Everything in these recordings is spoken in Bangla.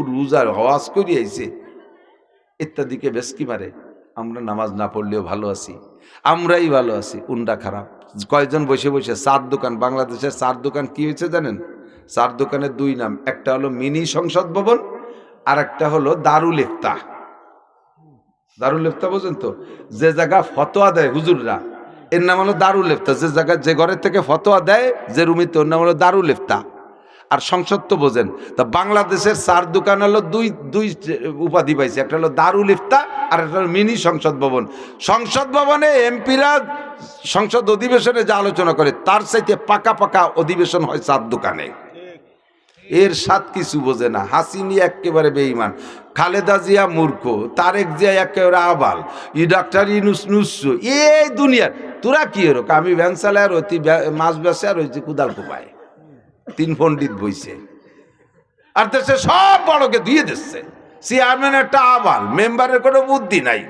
রোজার হওয়াজ করি আইছে ইত্যাদিকে বেশকি মারে। আমরা নামাজ না পড়লেও ভালো আছি, আমরাই ভালো আছি, উন্ডা খারাপ। কয়েকজন বসে বসে চার দোকান, বাংলাদেশের চার দোকান কি হয়েছে জানেন? চার দোকানের দুই নাম, একটা হলো মিনি সংসদ ভবন আর একটা হলো দারুল ইফতাহ। দারুল ইফতাহ বোঝেন তো? যে জায়গা ফতোয়া দেয় হুজুররা, এর নাম হলো দারুল ইফতাহ। যে জায়গা, যে ঘরের থেকে ফতোয়া দেয় যে রুমিতে, ওর নাম হলো দারুল ইফতাহ। আর সংসদ তো বোঝেন। তা বাংলাদেশের চার দোকান হলো দুই উপাধি পাইছে, একটা হলো দারুল ইফতাহ আর একটা হলো মিনি সংসদ ভবন। সংসদ ভবনে এমপিরা সংসদ অধিবেশনে যা আলোচনা করে তার চাইতে পাকা পাকা অধিবেশন হয় চার দোকানে। এর সাথ কিছু বোঝে না। হাসিনি একেবারে বেঈমান, খালেদা জিয়া মূর্খ, তারেক জিয়া একেবারে আবাল, ডাক্তার ইউনূস নুসু। এই দুনিয়ার তোরা কি এরকম? আমি ভ্যান চালাই আর হইতি মাছ বেচে আর হইছি কুদাল কোপায়। তিন পণ্ডিত বইছে আর দেশে সব বড়কে দিয়ে দিচ্ছে। চেয়ারম্যান একটা আবাল, মেম্বারের কোনো বুদ্ধি নাই,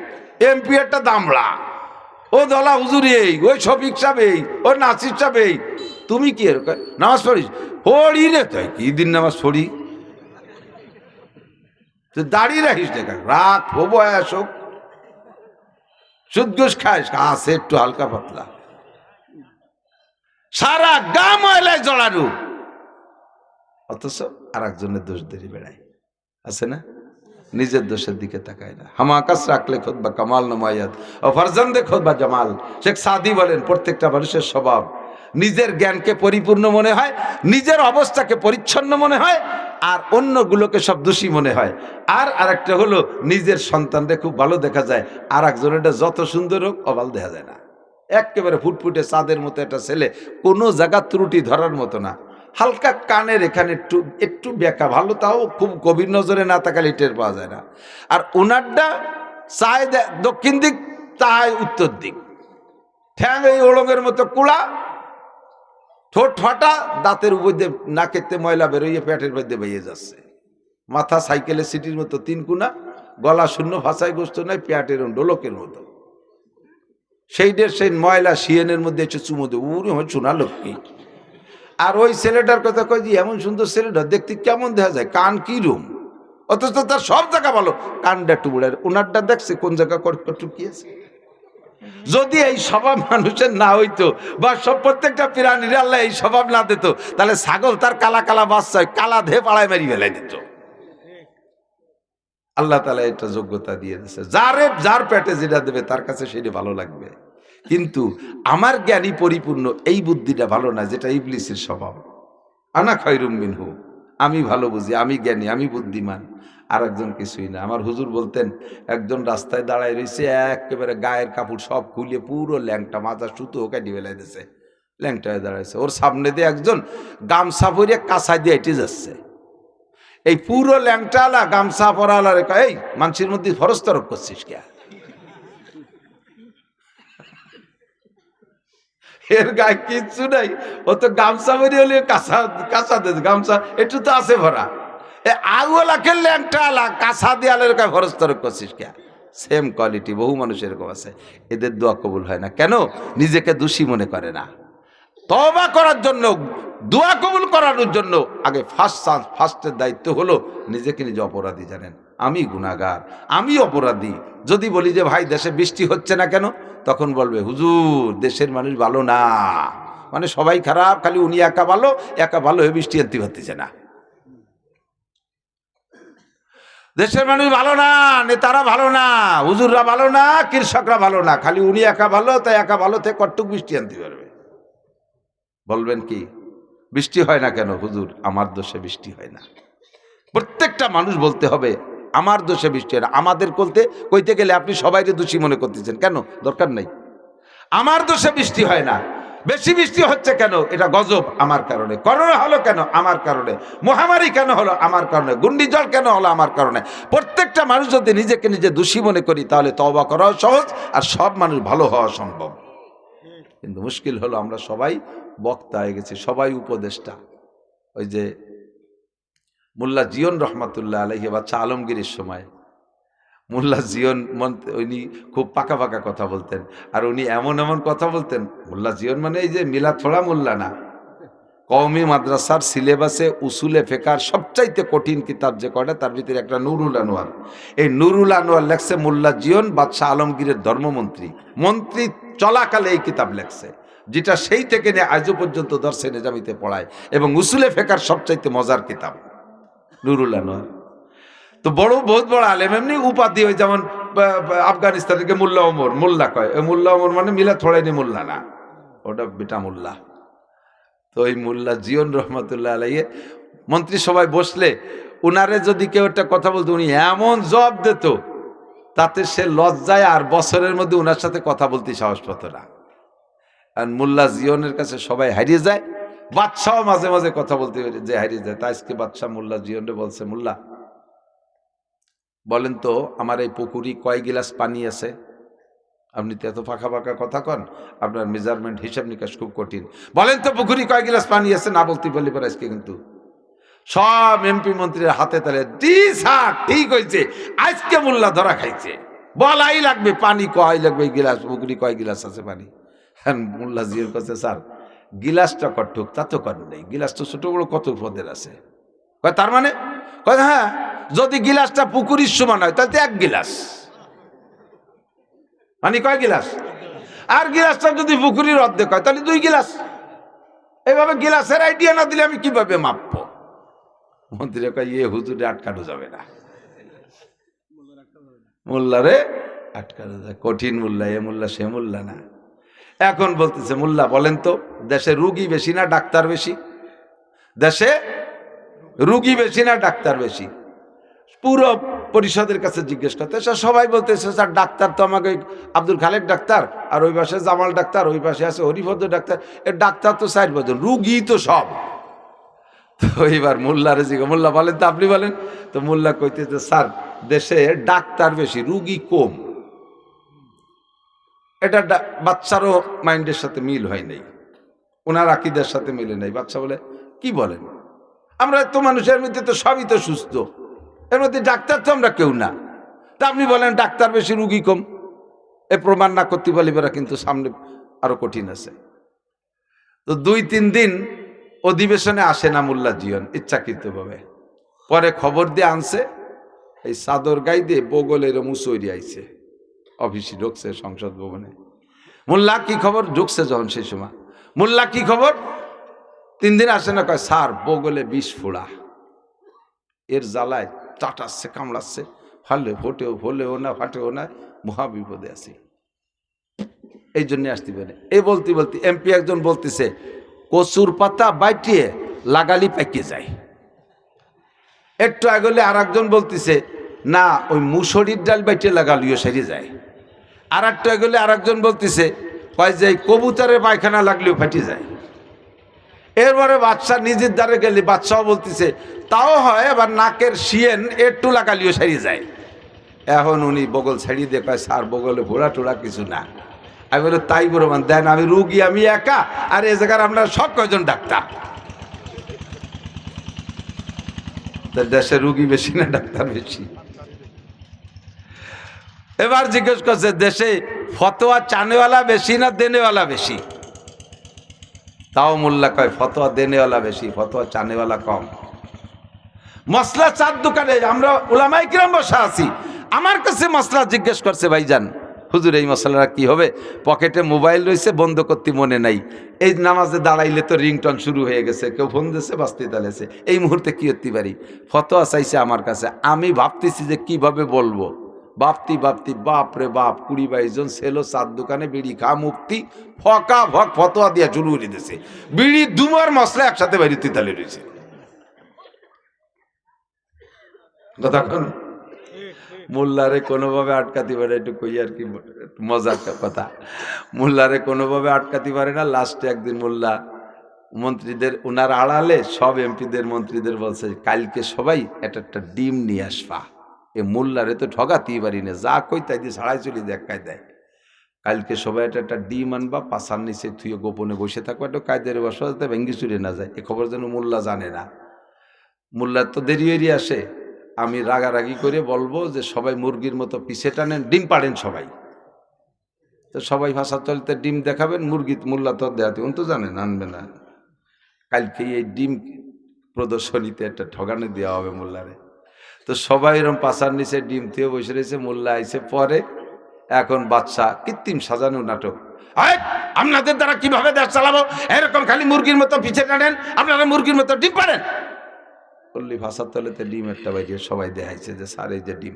এমপি একটা দামড়া, ও দলা হুজুরি এই, ওই শফিক সাহেব এই, ও নাসির সাহেব এই। তুমি কি এরকম নামাজ পড়িস? পড়ি রে, তাই কি দিন নামাজ পড়ি? দাঁড়িয়ে রাখিস দেখা রাত হবো আসুক, সুদ ঘুষ খাইস, আছে একটু হালকা পাতলা, সারা গা ময়লায় জড়ানো, অথচ আর একজনের দোষ ধরে বেড়ায়। আছে না? নিজের দোষের দিকে তাকায় না। হামাকাস রাখলে খোদবা কামাল নমায়াত ও ফারজান্দে খোদবা জামাল। শেখ সাদি বলেন, প্রত্যেকটা মানুষের স্বভাব নিজের জ্ঞানকে পরিপূর্ণ মনে হয়, নিজের অবস্থাকে পরিচ্ছন্ন মনে হয়, আর অন্যগুলোকে সব দোষী মনে হয়। আর আরেকটা হলো নিজের সন্তানকে খুব ভালো দেখা যায়, আর একজনের যত সুন্দর হোক অবাল দেখা যায় না। একেবারে ফুটফুটে চাঁদের মতো একটা ছেলে, কোনো জায়গা ত্রুটি ধরার মতো না। হালকা কানের এখানে একটু একটু বেঁকা, ভালো, তাও খুব গভীর নজরে না তাকালে টের পাওয়া যায় না। আর ওনারটা চায় দক্ষিণ দিক, চায় উত্তর দিক, ঠ্যাং এই ওলঙ্গের মতো কুড়া, ঠোঁট ফাটা, দাঁতের উপর দিয়ে নাকেতে ময়লা বেরোইয়ে পেটের মধ্যে বেরিয়ে যাচ্ছে, মাথা সাইকেলের সিটির মতো তিন কুনা, গলা শূন্য, ভাষায় গোস্ত নাই, পেটের ডোলকের মতো। সেইটার সেই ময়লা শিয়েনের মধ্যে এসে চুমো দেবো, উনি হয় চুনা লক্ষ্মী। আর ওই ছেলেটার কথা কই যে এমন সুন্দর ছেলেটা দেখতে কেমন দেখা যায়, কান কি রুম, অথচ তার সব জায়গা ভালো, কানটা একটু বুড়ার, ওনারটা দেখছে কোন জায়গা টুকি আছে। যদি এই স্বভাব মানুষের না হইতো, বা সব প্রত্যেকটা প্রাণীর আল্লাহ এই স্বভাব না দিত, তাহলে ছাগল তার কালা কালা বাচ্চা কালা ধে পাড়ায় মারি ফেলাই দিত। আল্লাহ তাআলা এটা যোগ্যতা দিয়ে দিয়েছে, যার পেটে যেটা দেবে তার কাছে সেটা ভালো লাগবে। কিন্তু আমার জ্ঞানী পরিপূর্ণ এই বুদ্ধিটা ভালো না, যেটা ইবলিসের স্বভাব। আনা খায়রুম মিনহু, আমি ভালো বুঝি, আমি জ্ঞানী, আমি বুদ্ধিমান, আর একজন কিছুই না। আমার হুজুর বলতেন, একজন রাস্তায় দাঁড়ায় রয়েছে, একেবারে গায়ের কাপড় সব খুলে পুরো ল্যাংটা, মাথা সুতো কাটি ফেলাই দিয়েছে, ল্যাংটা হয়ে দাঁড়াইছে। ওর সামনে দিয়ে একজন গামছা পরে কাঁচা দিয়ে হেঁটে যাচ্ছে। এই পুরো ল্যাংটালা গামছা পরালা রেখা, এই মানুষের মধ্যে ফরজ তরক করছিস কে? এর গায়ে কিচ্ছু নাই, ও তো গামছা বেরিয়ে হলে কাঁচা কাঁচা দে, গামছা একটু তো আছে ভরা। আগুলাকে ল্যাংটালা কাঁচা দেয়ালের গায়ে ফরজ তরক করছিস কে? সেম কোয়ালিটি বহু মানুষ এরকম আছে, এদের দোয়া কবুল হয় না। কেন? নিজেকে দোষী মনে করে না। তওবা করার জন্য, দোয়া কবুল করানোর জন্য আগে ফার্স্টের দায়িত্ব হলো নিজেকে নিজে অপরাধী জানেন। আমি গুনাহগার, আমি অপরাধী। যদি বলি যে ভাই দেশে বৃষ্টি হচ্ছে না কেন, তখন বলবে হুজুর দেশের মানুষ ভালো না, মানে সবাই খারাপ, খালি উনি একা ভালো হয়ে বৃষ্টি আনতে পারতেছে না। দেশের মানুষ ভালো না, নেতারা ভালো না, হুজুররা ভালো না, কৃষকরা ভালো না, খালি উনি একা ভালো, তাই একা ভালো থেকে কতটুক বৃষ্টি আনতে পারবে। বলবেন কি বৃষ্টি হয় না কেন? হুজুর আমার দোষে বৃষ্টি হয় না। প্রত্যেকটা মানুষ বলতে হবে আমার দোষে বৃষ্টি হয় না। আমাদের কইতে গেলে আপনি সবাইকে দোষী মনে করতেছেন কেন? দরকার নাই। আমার দোষে বৃষ্টি হয় না। বেশি বৃষ্টি হচ্ছে কেন? এটা গজব আমার কারণে। করোনা হলো কেন? আমার কারণে। মহামারী কেন হলো? আমার কারণে। ঘূর্ণিঝড় কেন হলো? আমার কারণে। প্রত্যেকটা মানুষ যদি নিজেকে নিজে দোষী মনে করি, তাহলে তওবা করাও সহজ, আর সব মানুষ ভালো হওয়া সম্ভব। কিন্তু মুশকিল হলো আমরা সবাই বক্তা হয়ে গেছি, সবাই উপদেষ্টা। ওই যে মোল্লা জিয়ন রহমাতুল্লাহ আলাইহি বাচ্চা আলমগীরের সময় মোল্লা জিয়ন উনি খুব পাকা পাকা কথা বলতেন, আর উনি এমন এমন কথা বলতেন। মোল্লা জিয়ন মানে এই যে মিলাদ ছড়া মোল্লা না, কওমি মাদ্রাসার সিলেবাসে উসুলে ফেকার সবচাইতে কঠিন কিতাব যে কয়টা তার ভিতরে একটা নুরুল আনোয়ার। এই নুরুল আনোয়ার লেখছে মোল্লা জিয়ন বাদশাহ আলমগীরের ধর্মমন্ত্রী, মন্ত্রী চলাকালে এই কিতাব লেখছে, যেটা সেই থেকে নিয়ে আজও পর্যন্ত দর্শে নিজামিতে পড়ায় এবং উসুলে ফেকার সবচাইতে মজার কিতাব নুরুল আনোয়ার। তো বহুত বড় আলেম, এমনি উপাধি ওই যেমন আফগানিস্তান থেকে মোল্লা ওমর, মোল্লা কয়, মোল্লা ওমর মানে মিলা থোড়াইনি মোল্লা না, ওটা বেটা মোল্লা। তো ওই মোল্লা জিয়ন রহমতুল্লাহ আলাইহি মন্ত্রিসভায় বসলে উনারে যদি কেউ একটা কথা বলতো উনি এমন জবাব দিত তাতে সে লজ্জায় আর বছরের মধ্যে উনার সাথে কথা বলতে সাহস পেত না। আর মোল্লা জিয়নের কাছে সবাই হারিয়ে যায়, বাদশাহ মাঝে মাঝে কথা বলতে যে হারিয়ে যায়। তা আজকে বাদশাহ মোল্লা জিয়নরে বলছে, মোল্লা বলেন তো আমার এই পুকুরি কয় গিলাস পানি আছে? আপনি তো এত ফাঁকা ফাঁকা কথা কন, আপনার মেজারমেন্ট হিসাব নিকাশ খুব কঠিন, বলেন তো পুকুরি কয় গিলাস পানি আছে? না বলতে বলি পরে আজকে কিন্তু সব এমপি মন্ত্রীর হাতে তালে জি স্যার ঠিক হয়েছে, আজকে মোল্লা ধরা খাইছে, বলাই লাগবে পানি কয় লাগবে, গিলাস পুকুরি কয় গিলাস আছে পানি? হ্যাঁ, মোল্লা জিওর কাছে স্যার গিলাসটা কটুক তা তো কর নেই, গিলাস তো ছোট বড় কত পদের আছে। কয় তার মানে? কয় হ্যাঁ, যদি গিলাসটা পুকুরির সমান হয় তাহলে এক গিলাস মানে কয় গিলাস, আর গিলাসটা যদি পুকুরির অর্ধেক হয় তাহলে 2 গিলাস। এইভাবে গিলাসের আইডিয়া না দিলে আমি কিভাবে মাপবো? মন্ত্রী কয় ইয়ে হুজুরে আটকানো যাবে না, মোল্লারে আটকানো যায়, কঠিন মোল্লা, এ মোল্লা সে মোল্লা না। এখন বলতেছে মোল্লা বলেন তো দেশে রুগী বেশি না ডাক্তার বেশি? দেশে রুগী বেশি না ডাক্তার বেশি? পুরো পরিষদের কাছে জিজ্ঞেস করতে সবাই বলতেছে স্যার ডাক্তার তো আমাকে আব্দুল খালেক ডাক্তার, আর ওই পাশে জামাল ডাক্তার, ওই পাশে আছে হরিভদ্র ডাক্তার, এর ডাক্তার তো 4 বছর, রুগী তো সব। তো এইবার মোল্লারে জিজ্ঞেস, মোল্লা বলেন তো আপনি বলেন তো। মোল্লা কইতেছে স্যার দেশে ডাক্তার বেশি রুগী কম। এটা বাচ্চারও মাইন্ডের সাথে মিল হয় নাই, ওনার আকিদের সাথে মিলে নাই। বাচ্চা বলে কি বলেন, আমরা তো মানুষের মধ্যে তো সবই তো সুস্থ, এর মধ্যে ডাক্তার তো আমরা কেউ না, তা আপনি বলেন ডাক্তার বেশি রুগী কম? এ প্রমাণ না করতে পারিবেরা কিন্তু সামনে আরো কঠিন আছে। তো 2-3 দিন অধিবেশনে আসে না মোল্লা জিয়ন ইচ্ছাকৃতভাবে, পরে খবর দিয়ে আনছে এই চাদর গাই দিয়ে বগলের মুসৈরি আইছে, অফিসে ঢুকছে সংসদ ভবনে। মোল্লা কি খবর? ঢুকছে যখন সেই সময়, মোল্লা কি খবর? 3 দিন আসে না, কয় স্যার বগলে 20 ফোড়া, এর জ্বালায় চাটাচ্ছে কামড়াচ্ছে, ফালে ফোটেও ফলেও না ফাটেও না, মহা বিপদে আছি, এই জন্য আসতে পারে। এই বলতে বলতে এমপি একজন বলতেছে কচুর পাতা বাইটিয়ে লাগালি পেকে যায়। একটু আগলে আর একজন বলতেছে না ওই মুসুরির ডাল বাইটিয়ে লাগালিও সেরে যায়। আর একটু আগলে আর একজন বলতেছে কয় যে কবুতরের পায়খানা লাগলেও ফেটে যায়। এরপরে বাদশা নিজের দ্বারে গেলে বাদশাহ বলতেছে তাও হয়, আবার নাকের শিয়েন একটু লাগালিও সেরে যায়। এখন উনি বগল ছাড়িয়ে দিয়ে কয় স্যার বগলে ভোড়া টোড়া কিছু না। আমি বলে তাই প্রমাণ দেন, আমি রুগী আমি একা, আর এ জায়গার আমরা সব কয়জন ডাক্তার। দেশে রুগী বেশি না ডাক্তার বেশি? এবার জিজ্ঞেস করছে দেশে ফতোয়া চানেওয়ালা বেশি না দেনেওয়ালা বেশি? তাও মোল্লা কয় ফতোয়া দেনেওয়ালা বেশি, ফতোয়া চানেওয়ালা কম। মশলা চার দোকানে আমরা উলামায়ে কিরাম বসা আছি, আমার কাছে মশলা জিজ্ঞেস করছে ভাইজান হুজুর এই মশলাটা কি হবে? পকেটে মোবাইল রয়েছে, বন্ধ করতে মনে নাই, এই নামাজে দাঁড়াইলে তো রিংটন শুরু হয়ে গেছে, কেউ ফোন দিয়েছে বাঁচতে তালেছে, এই মুহূর্তে কি করতে পারি? ফতোয়া চাইছে আমার কাছে, আমি ভাবতেছি যে কিভাবে বলবো। ভাবতি বাপ রে বাপ 20-22 জন ছেলে 4 দোকানে বিড়ি খা মুক্তি ফকা ফক ফতোয়া দিয়া শুরু করে দিয়েছে, বিড়ি দুমার মশলা একসাথে বাড়িতে তালে রয়েছে। কতক্ষণ মোল্লারে কোনোভাবে আটকাতে পারে, একটু কই আর কি মজার কথা, মোল্লারে কোনোভাবে আটকাতে পারে না। লাস্টে একদিন মোল্লা মন্ত্রীদের ওনার আড়ালে সব এমপিদের মন্ত্রীদের বলছে কালকে সবাই একটা ডিম নিয়ে আসবা। এ মোল্লারে তো ঠগাতেই পারি না, যা কই তাই দিয়ে ছাড়াই চলি দেখায় দেয়। কালকে সবাই একটা ডিম আনবা, পাশার নিচে থুয়ে গোপনে বসে থাকবো, একটা কায়দারে বসা যাতে ভেঙ্গি চুরে না যায়, এ খবর যেন মোল্লা জানে না। মোল্লার তো দেরি হয়ে আসে, আমি রাগারাগি করে বলবো যে সবাই মুরগির মতো পিছে টানেন, ডিম পাড়েন সবাই। তো সবাই ভাষা চলতে ডিম দেখাবেন, মুরগি মোল্লা তো দেখাতে উনি তো জানেন আনবে না। কালকে এই ডিম প্রদর্শনীতে একটা ঠগানো দেওয়া হবে মোল্লারে। তো সবাই এরকম পাশার নিচে ডিম থেকে বসে রয়েছে, মোল্লা আইসে পরে। এখন বাদশা কৃত্রিম সাজানো নাটক, আপনাদের দ্বারা কিভাবে দেশ চালাবো, এরকম খালি মুরগির মতো পিছে টানেন, আপনারা মুরগির মতো ডিম পারেন। বললি ভাষার তলেতে ডিম একটা বাইরে সবাই দেখাইছে যে স্যার এই যে ডিম।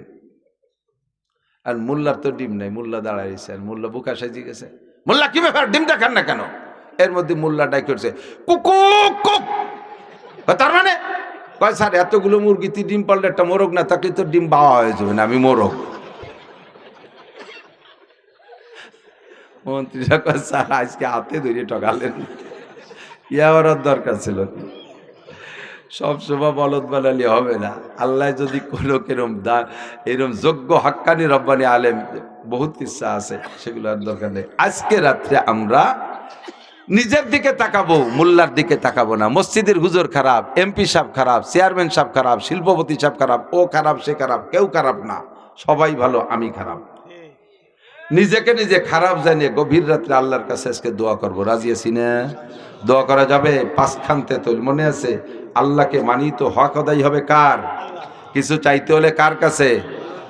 আর মোল্লার তো ডিম নাই, মোল্লা দাঁড়াইছে, আর মোল্লা বুকা সাজি গেছে, মোল্লা কি ব্যাপার ডিম দেখান না কেন? এর মধ্যে মোল্লা ডাক করছে কুকু কুক। তার মানে কয় স্যার এতগুলো মুরগিতে ডিম পারলে একটা মোরগ না থাকলে তো ডিম বাওয়া হয়ে যাবে না, আমি মোরগ। মন্ত্রীরা কয় স্যার আজকে হাতে ধরে ঠকালেন, ইয়ার দরকার ছিল। সবসময় বলদ বানালি হবে না। আল্লাহ যদি কোনো কেরম এরম যোগ্য হাক্কানি রব্বানি আলেম বহুত কিচ্ছা আছে, সেগুলো আর দরকার নেই। আজকে রাত্রে আমরা নিজের দিকে তাকাবো, মোল্লার দিকে তাকাবো না। মসজিদের হুজুর খারাপ, এমপি সাহেব খারাপ, চেয়ারম্যান সাহেব খারাপ, শিল্পপতি সাহেব খারাপ, ও খারাপ সে খারাপ, কেউ খারাপ না, সবাই ভালো, আমি খারাপ। নিজেকে নিজে খারাপ জানিয়ে গভীর রাত্রে আল্লাহর কাছে আজকে দোয়া করবো। রাজি আছি না? দোয়া করা যাবে? পাঁচখানতে তো মনে আছে, আল্লাহকে মানি তো হক আদায় হবে কার? কিছু চাইতে হলে কার কাছে?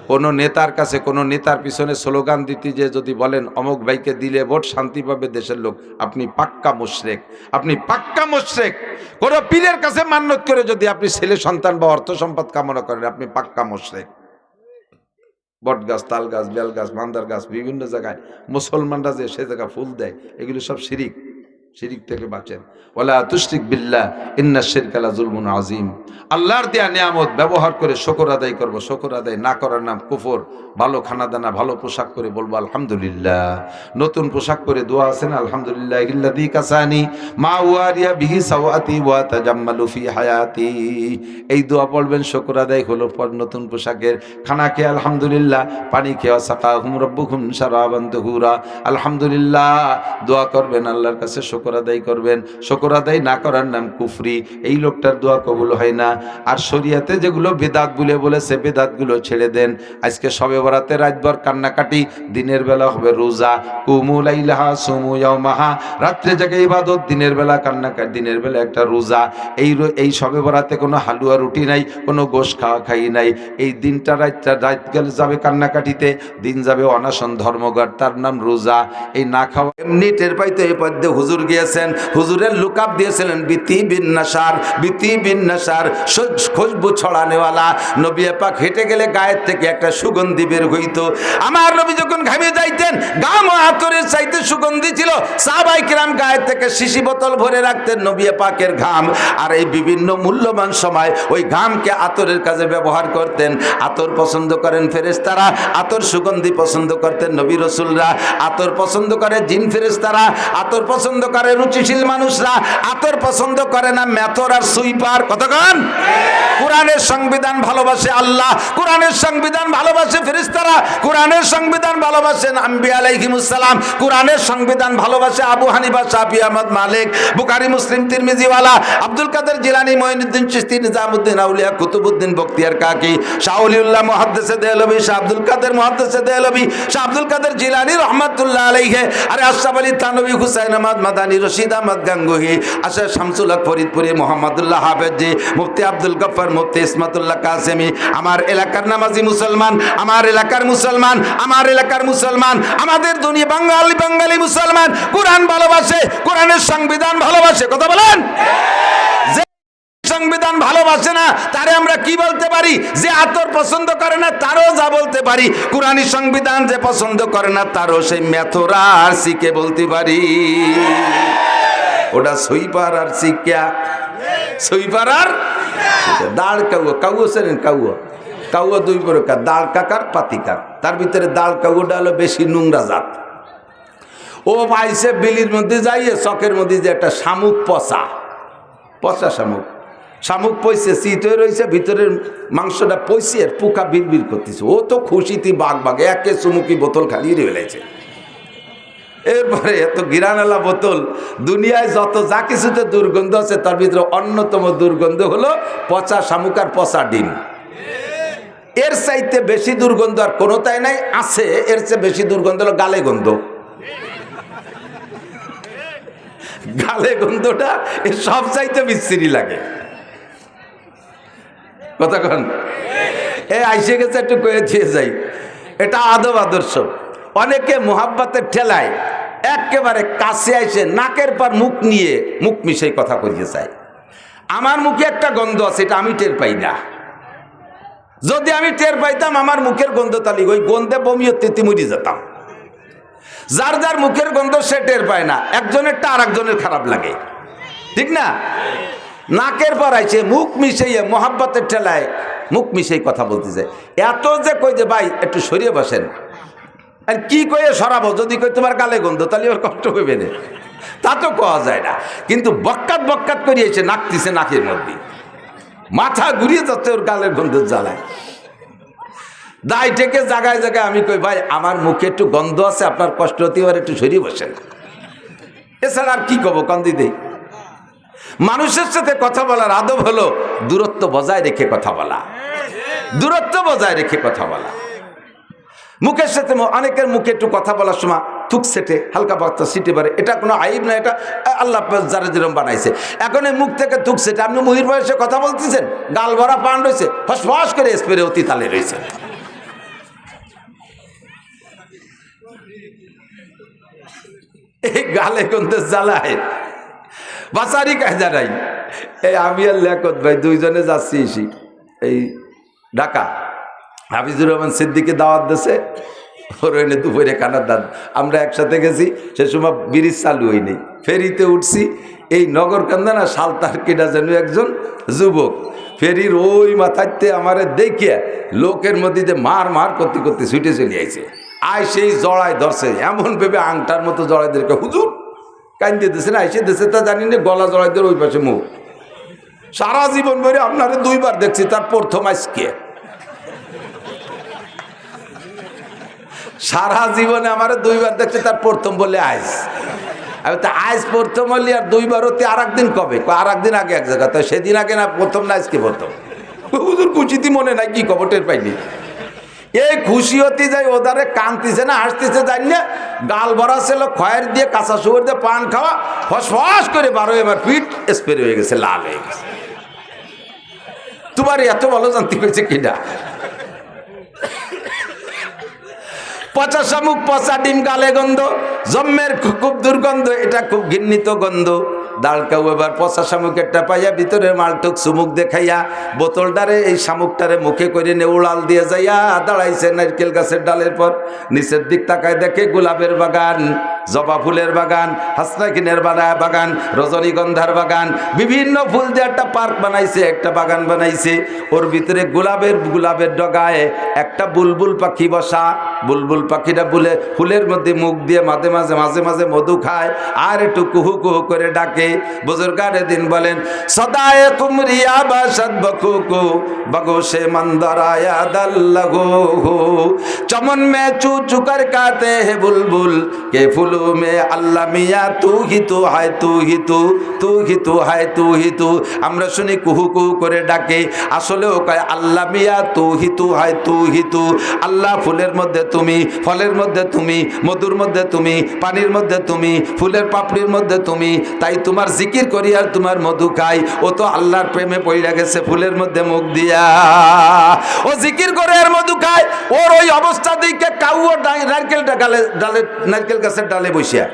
কোনো নেতার কাছে। কোনো নেতার পিছনে স্লোগান দিতে যে যদি বলেন অমুক ভাইকে দিলে ভোট শান্তি পাবে দেশের লোক, আপনি পাক্কা মুশরিক, আপনি পাক্কা মুশরিক। কোনো পীরের কাছে মান্যত করে যদি আপনি ছেলে সন্তান বা অর্থ সম্পদ কামনা করেন, আপনি পাক্কা মুশরিক। বট গাছ, তাল গাছ, বেল গাছ, মান্দার গাছ, বিভিন্ন জায়গায় মুসলমানরা যে সে জায়গায় ফুল দেয়, এগুলো সব শিরিক। শিরিক থেকে বাঁচেন। ওয়ালা তুশরিক বিল্লাহ ইন্না শিরকা লাযুলমুন আযীম। আল্লাহর দেয়া নিয়ামত ব্যবহার করে শুকর আদায় করব, শুকর আদায় না করার নাম কুফর। ভালো খানা দানা, ভালো পোশাক করে বলবো আলহামদুলিল্লাহ। নতুন পোশাক করে দোয়া আছেন আলহামদুলিল্লাহিল্লাযী কাসানি মা ওয়ারিয়া বিহি সাওয়াতি ওয়া তাজাম্মালু ফি হায়াতি। এই দোয়া পড়বেন, শুকর আদায় হলো পর নতুন পোশাকের। খানা খেয়ে আলহামদুলিল্লাহ, পানি খেয়ে সাকাহুম রাব্বুকুম শারাবান তাহুরা। আলহামদুলিল্লাহ দোয়া করবেন, আল্লাহর কাছে শুকর আদায় করবেন। শুকর আদায় না করার নাম কুফরি। এই লোকটার দোয়া কবুল হয় না। আর শরীয়তে যেগুলো বেদাত বলে বলেছে, বেদাতগুলো ছেড়ে দেন। আজকে সবে বরাতে রাতভর কান্নাকাটি, দিনের বেলা হবে রোজা। কুমু লাইলাহা সুমু ইয়াওমাহা, রাত্রে জাগে ইবাদত, দিনের বেলা কান্নাকাটি, দিনের বেলা একটা রোজা। এই সবে বরাতে কোনো হালুয়া রুটি নাই, কোনো গোশ খাওয়া খাই নাই। এই দিনটা রাত গেলে যাবে কান্নাকাটিতে, দিন যাবে অনাশন ধর্মঘট, তার নাম রোজা। এই না খাওয়া এমনি টের পাইতে এই পদ্মে হুজুর গিয়েছেন, হুজুরের লুকআপ দিয়েছিলেন বিতি বিন নাসার, বিতি বিন নাসার খুশবু ছড়ানেওয়ালা। নবী পাক হেঁটে গেলে গায়ের থেকে একটা সুগন্ধি বের হইতো। আমার নবী যখন ঘামে যাইতেন, গাম ও আতরের চাইতে সুগন্ধি ছিল। সাহাবায়ে কিরাম গায়ের থেকে শিশি বোতল ভরে রাখতেন নবী পাকের ঘাম। আর এই বিভিন্ন মূল্যবান সময় ওই ঘামকে আতরের কাজে ব্যবহার করতেন। আতর পছন্দ করেন ফেরেশতারা, আতর সুগন্ধি পছন্দ করতেন নবী রাসূলরা। আতর পছন্দ করে জিন ফেরেশতারা, আতর পছন্দ করে রুচিশীল মানুষরা, আতর পছন্দ করে না মেথর আর সুইপার। কতক্ষণ? কোরআনের সংবিধান ভালোবাসে আল্লাহ, কোরআনের সংবিধান ভালোবাসে ফেরেশতারা, কোরআনের সংবিধান ভালোবাসেন আম্বিয়া আলাইহিমুস সালাম, কোরআনের সংবিধান ভালোবাসে আবু হানিফা, শাফি, আহমদ, মালিক, বুখারী, মুসলিম, তিরমিজি ওয়ালা, আব্দুল কাদের জিলানী, মুঈনুদ্দিন চিশতি, নিজামুদ্দিন আউলিয়া, কুতুবউদ্দিন বখতিয়ার কাকি, শাহ ওলিউল্লাহ মুহাদ্দিসে দেহলভী, শাহ আব্দুল কাদের মুহাদ্দিসে দেহলভী, শাহ আব্দুল কাদের জিলানী রাহমাতুল্লাহ আলাইহি, আরে আশরাফ আলী থানভী, হুসাইন আহমদ মাদানী, রশিদ আহমদ গাঙ্গুহি, আশা শামসুল হক ফরিদপুরি, মুহাম্মদুল্লাহ হাফেজি, মুফতি আব্দুল গফফার, মুফতি ইসমাতুল্লাহ কাসেমি। আমার এলাকার নামাজি মুসলমান, আমার এলাকার মুসলমান, আমার এলাকার মুসলমান, আমাদের দুনিয়া বাঙালি মুসলমান কোরআন ভালোবাসে, কোরআনের সংবিধান ভালোবাসে। কথা বলেন? যে সংবিধান ভালোবাসে না তারে আমরা কি বলতে পারি? যে আতর পছন্দ করে না তারও যা বলতে পারি। কোরআনী সংবিধান যে পছন্দ করে না তারও সেই মেথরা আর সিকে বলতে পারি। ওটা সুইপার আর সিকিয়া, সুইপার আর দাঁড় কাউয়া। কাউয়া চেনেন? কাউয়া, কাউয়া দুই প্রকার, দাঁড় কাকার, পাতিকার। তার ভিতরে দাঁড় কাউয়াটা হলো বেশি নোংরা জাত। ও পাইছে বিলির মধ্যে যাইয়ে চকের মধ্যে যে একটা শামুক, পচা পচা শামুক, শামুক পয়সে চিত হয়ে রয়েছে, ভিতরের মাংসটা পয়সে আর পোকা বিড়বিড় করতেছে। ও তো খুশিতে বাঘ বাঘে একে চুমুকি বোতল খালিয়ে ফেলেছে। এরপরে এত গিরানালা বোতল, দুনিয়ায় যত যা কিছুতে দুর্গন্ধ আছে তার ভিতরে অন্যতম দুর্গন্ধ হলো পচা শামুক আর পচা ডিম। এর চাইতে বেশি দুর্গন্ধ আর কোনোটাই নাই। আছে এর চেয়ে বেশি দুর্গন্ধ হলো গালে গন্ধ। গালে গন্ধটা এ সব চাইতে বিশ্রী লাগে। কতক্ষণ এ আইসে গেছে একটু কয়ে দিয়ে যাই, এটা আদব আদর্শ। অনেকে মোহাব্বতের ঠেলায় একেবারে কাছে আইসে নাকের পর মুখ নিয়ে মুখ মিশাই কথা করিয়ে চায়। আমার মুখে একটা গন্ধ আছে, এটা আমি টের পাই না। যদি আমি টের পাইতাম আমার মুখের গন্ধ, তালি ওই গন্ধে বমি হতে মরি যেতাম। যার যার মুখের গন্ধ সে টের পায় না, একজনেরটা আর একজনের খারাপ লাগে, ঠিক না? নাকের পর আইছে মুখ মিশাইয়ে মোহাব্বতের ঠেলায় মুখ মিশাই কথা বলতে যায়। এত যে কই যে ভাই একটু সরিয়ে বসেন, আর কি কয়ে সরাবো? যদি কই তোমার গালে গন্ধ, তাহলে ওর কষ্ট হইবে না, তা তো কোয়া যায় না। কিন্তু বক্কাত বক্কাত করিয়েছে, নাকতিছে নাকের মধ্যে, মাথা ঘুরিয়ে যাচ্ছে ওর গালের গন্ধের জ্বালায়। দায় থেকে জায়গায় জায়গায় আমি কই ভাই আমার মুখে একটু গন্ধ আছে, আপনার কষ্ট হতে পারে, একটু সরিয়ে বসেন। এছাড়া আর কি কব? কান্দি দেই। মানুষের সাথে কথা বলার আদব হলো দূরত্ব বজায় রেখে কথা বলা, দূরত্ব বজায় রেখে কথা বলা। মুখের সাথে অনেকের মুখে একটু কথা বলার সময় থুক সেটে হালকা পাতলা সিটে পারে, এটা কোনো আইব না, এটা আল্লাহ যারা যেরকম বানাইছে। এখন এই মুখ থেকে থুক সেটে আপনি মুহির বয়সে কথা বলতেছেন, গাল ভরা পান রয়েছে, ফসফস করে স্প্রে অতি তালে রয়েছে। এই গালে গন্ধে জ্বালায় বাসারি কায়দা নাই। এই আমি আর লেখত ভাই দুইজনে যাচ্ছি এসি এই ঢাকা, হাফিজুর রহমান সিদ্দিকে দাওয়াত দিয়েছে, ওর ওইনে দুপুরে খানার দাঁত। আমরা একসাথে গেছি, সে সময় ব্রিজ চালু হয়নি, ফেরিতে উঠছি। এই নগরকান্দা না সালতার কেডা যেন একজন যুবক ফেরির ওই মাথাতে আমারে দেখিয়া লোকের মধ্যে যে মার মার করতে করতে ছুটে চলে আইছে। আয় সেই জড়ায় ধরছে, এমন ভেবে আংটার মতো জড়াই দিকে হুজুর কান্দিয়ে দিচ্ছে না, এসে দিচ্ছে তা জানি না, গলা জড়াই দিয়ে ওই পাশে মুখ। সারা জীবন ধরে আপনারে দুইবার দেখছি, তার প্রথম আজকে। সারা জীবনে আমার দুইবার দেখছি, তার প্রথম বলে আইস। আমি তো আইস প্রথম হলি, আর দুইবার হতে আর একদিন কবে? আর একদিন আগে এক জায়গা, তো সেদিন আগে না প্রথম না আজকে প্রথম। হুজুর কুচিতি মনে নাই, কি খবর টের পাইনি। এই খুশি হতে যাই, ওদারে কানতিছে না হাসতেছে জানি না, গাল ভরা ছিল খয়ের দিয়ে, কাঁচা সুগর দিয়ে পান খাওয়া, ফসফস করে 12 এবার পিঠ স্প্রে হয়ে গেছে, লাল হয়ে গেছে। তোমার এত ভালো জানতে পেরেছে কিনা? পচা শামুক, পচা ডিম, গালে গন্ধ, জম্মের খুব দুর্গন্ধ, এটা খুব ঘৃণিত গন্ধ। দাঁড়কাও এবার পচা শামুকেরটা পাইয়া ভিতরে মালটুক চুমুক দেখাইয়া বোতলটারে এই শামুকটারে মুখে করে নে উড়াল দিয়ে যাইয়া দাঁড়াইছে নারকেল গাছের ডালের পর। নিচের দিক তাকায় দেখে গোলাপের বাগান, জবা ফুলের বাগান, হাসনাকিনের বাগান, রজনীগন্ধার বাগান, বিভিন্ন ফুল দিয়ে একটা পার্ক বানাইছে, একটা বাগান বানাইছে। ওর ভিতরে গোলাপের ডগায় একটা বুলবুল পাখি বসা। বুলবুল পাখিটা ফুলের মধ্যে মুখ দিয়ে মাঝে মাঝে মধু খায়, আর একটু কুহু কুহু করে ডাকে। বুজুর্গানে দিন বলেন, সদায়ে কুমরিয়া বাসাদ বকুকু বগোশে মন্দরায়া দাল্লাগু, চমন মে চু চুকার কাতে হে বুলবুল কে ফুলু মে আল্লাহ মিয়া তু হি তু হায় তু হি তু, তু হি তু হায় তু হি তু। আমরা শুনি কুহু কুহু করে ডাকে, আসলে ও কয় আল্লাহ মিয়া তু হি তু হায় তু হি তু। আল্লাহ ফুলের মধ্যে তুমি, ফলের মধ্যে তুমি, মধুর মধ্যে তুমি, পানির মধ্যে তুমি, ফুলের পাপড়ির মধ্যে তুমি। তাই তোমার জিকির করি আর তোমার মধু খাই। ও তো আল্লাহর প্রেমে পড়ে গেছে ফুলের মধ্যে মুখ দিয়া, ও জিকির করে আর মধু খায়। ওর ওই অবস্থা দিকে কাউও নারকেল গাছের ডালে বসিয়া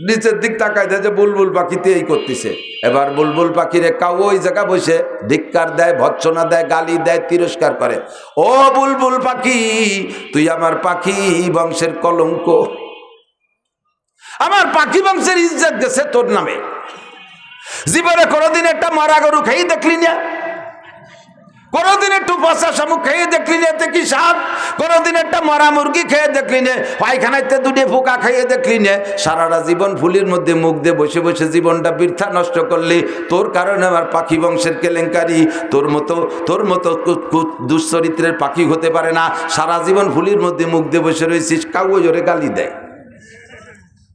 নিচের দিক তাকায় দেয় যে বুলবুল পাখিতে এই করতেছে। এবার বুলবুল পাখিরে কাউ ওই জায়গা বসে ধিক্কার দেয়, ভৎসনা দেয়, গালি দেয়, তিরস্কার করে। ও বুলবুল পাখি, তুই আমার পাখি বংশের কলঙ্ক, আমার পাখি বংশের ইজ্জত গেছে তোর নামে। জীবনে কোনোদিন একটা মারা গরু খেয়ে দেখলি না? কোনোদিন একটু পচা শামুক খেয়ে দেখলি না? এতে কি স্বাদ? কোনোদিন একটা মরা মুরগি খেয়ে দেখলি না? পায়খানাতে দুটি পোকা খেয়ে দেখলি না? সারাটা জীবন ফুলের মধ্যে মুখ দিয়ে বসে বসে জীবনটা বৃথা নষ্ট করলি। তোর কারণে আমার পাখি বংশের কেলেঙ্কারি। তোর মতো দুশ্চরিত্রের পাখি হতে পারে না। সারা জীবন ফুলের মধ্যে মুখ দিয়ে বসে রয়েছিস, কাউ জোরে গালি দেয়।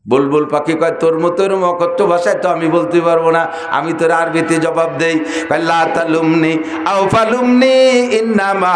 বুলবুল পাখি কয়, তোর মতো এরকম অকথ্য ভাষায় তো আমি বলতে পারবো না, আমি তোর আরবিতে জবাব দেই। লা তালুমনি আও ফালুমনি ইন্নামা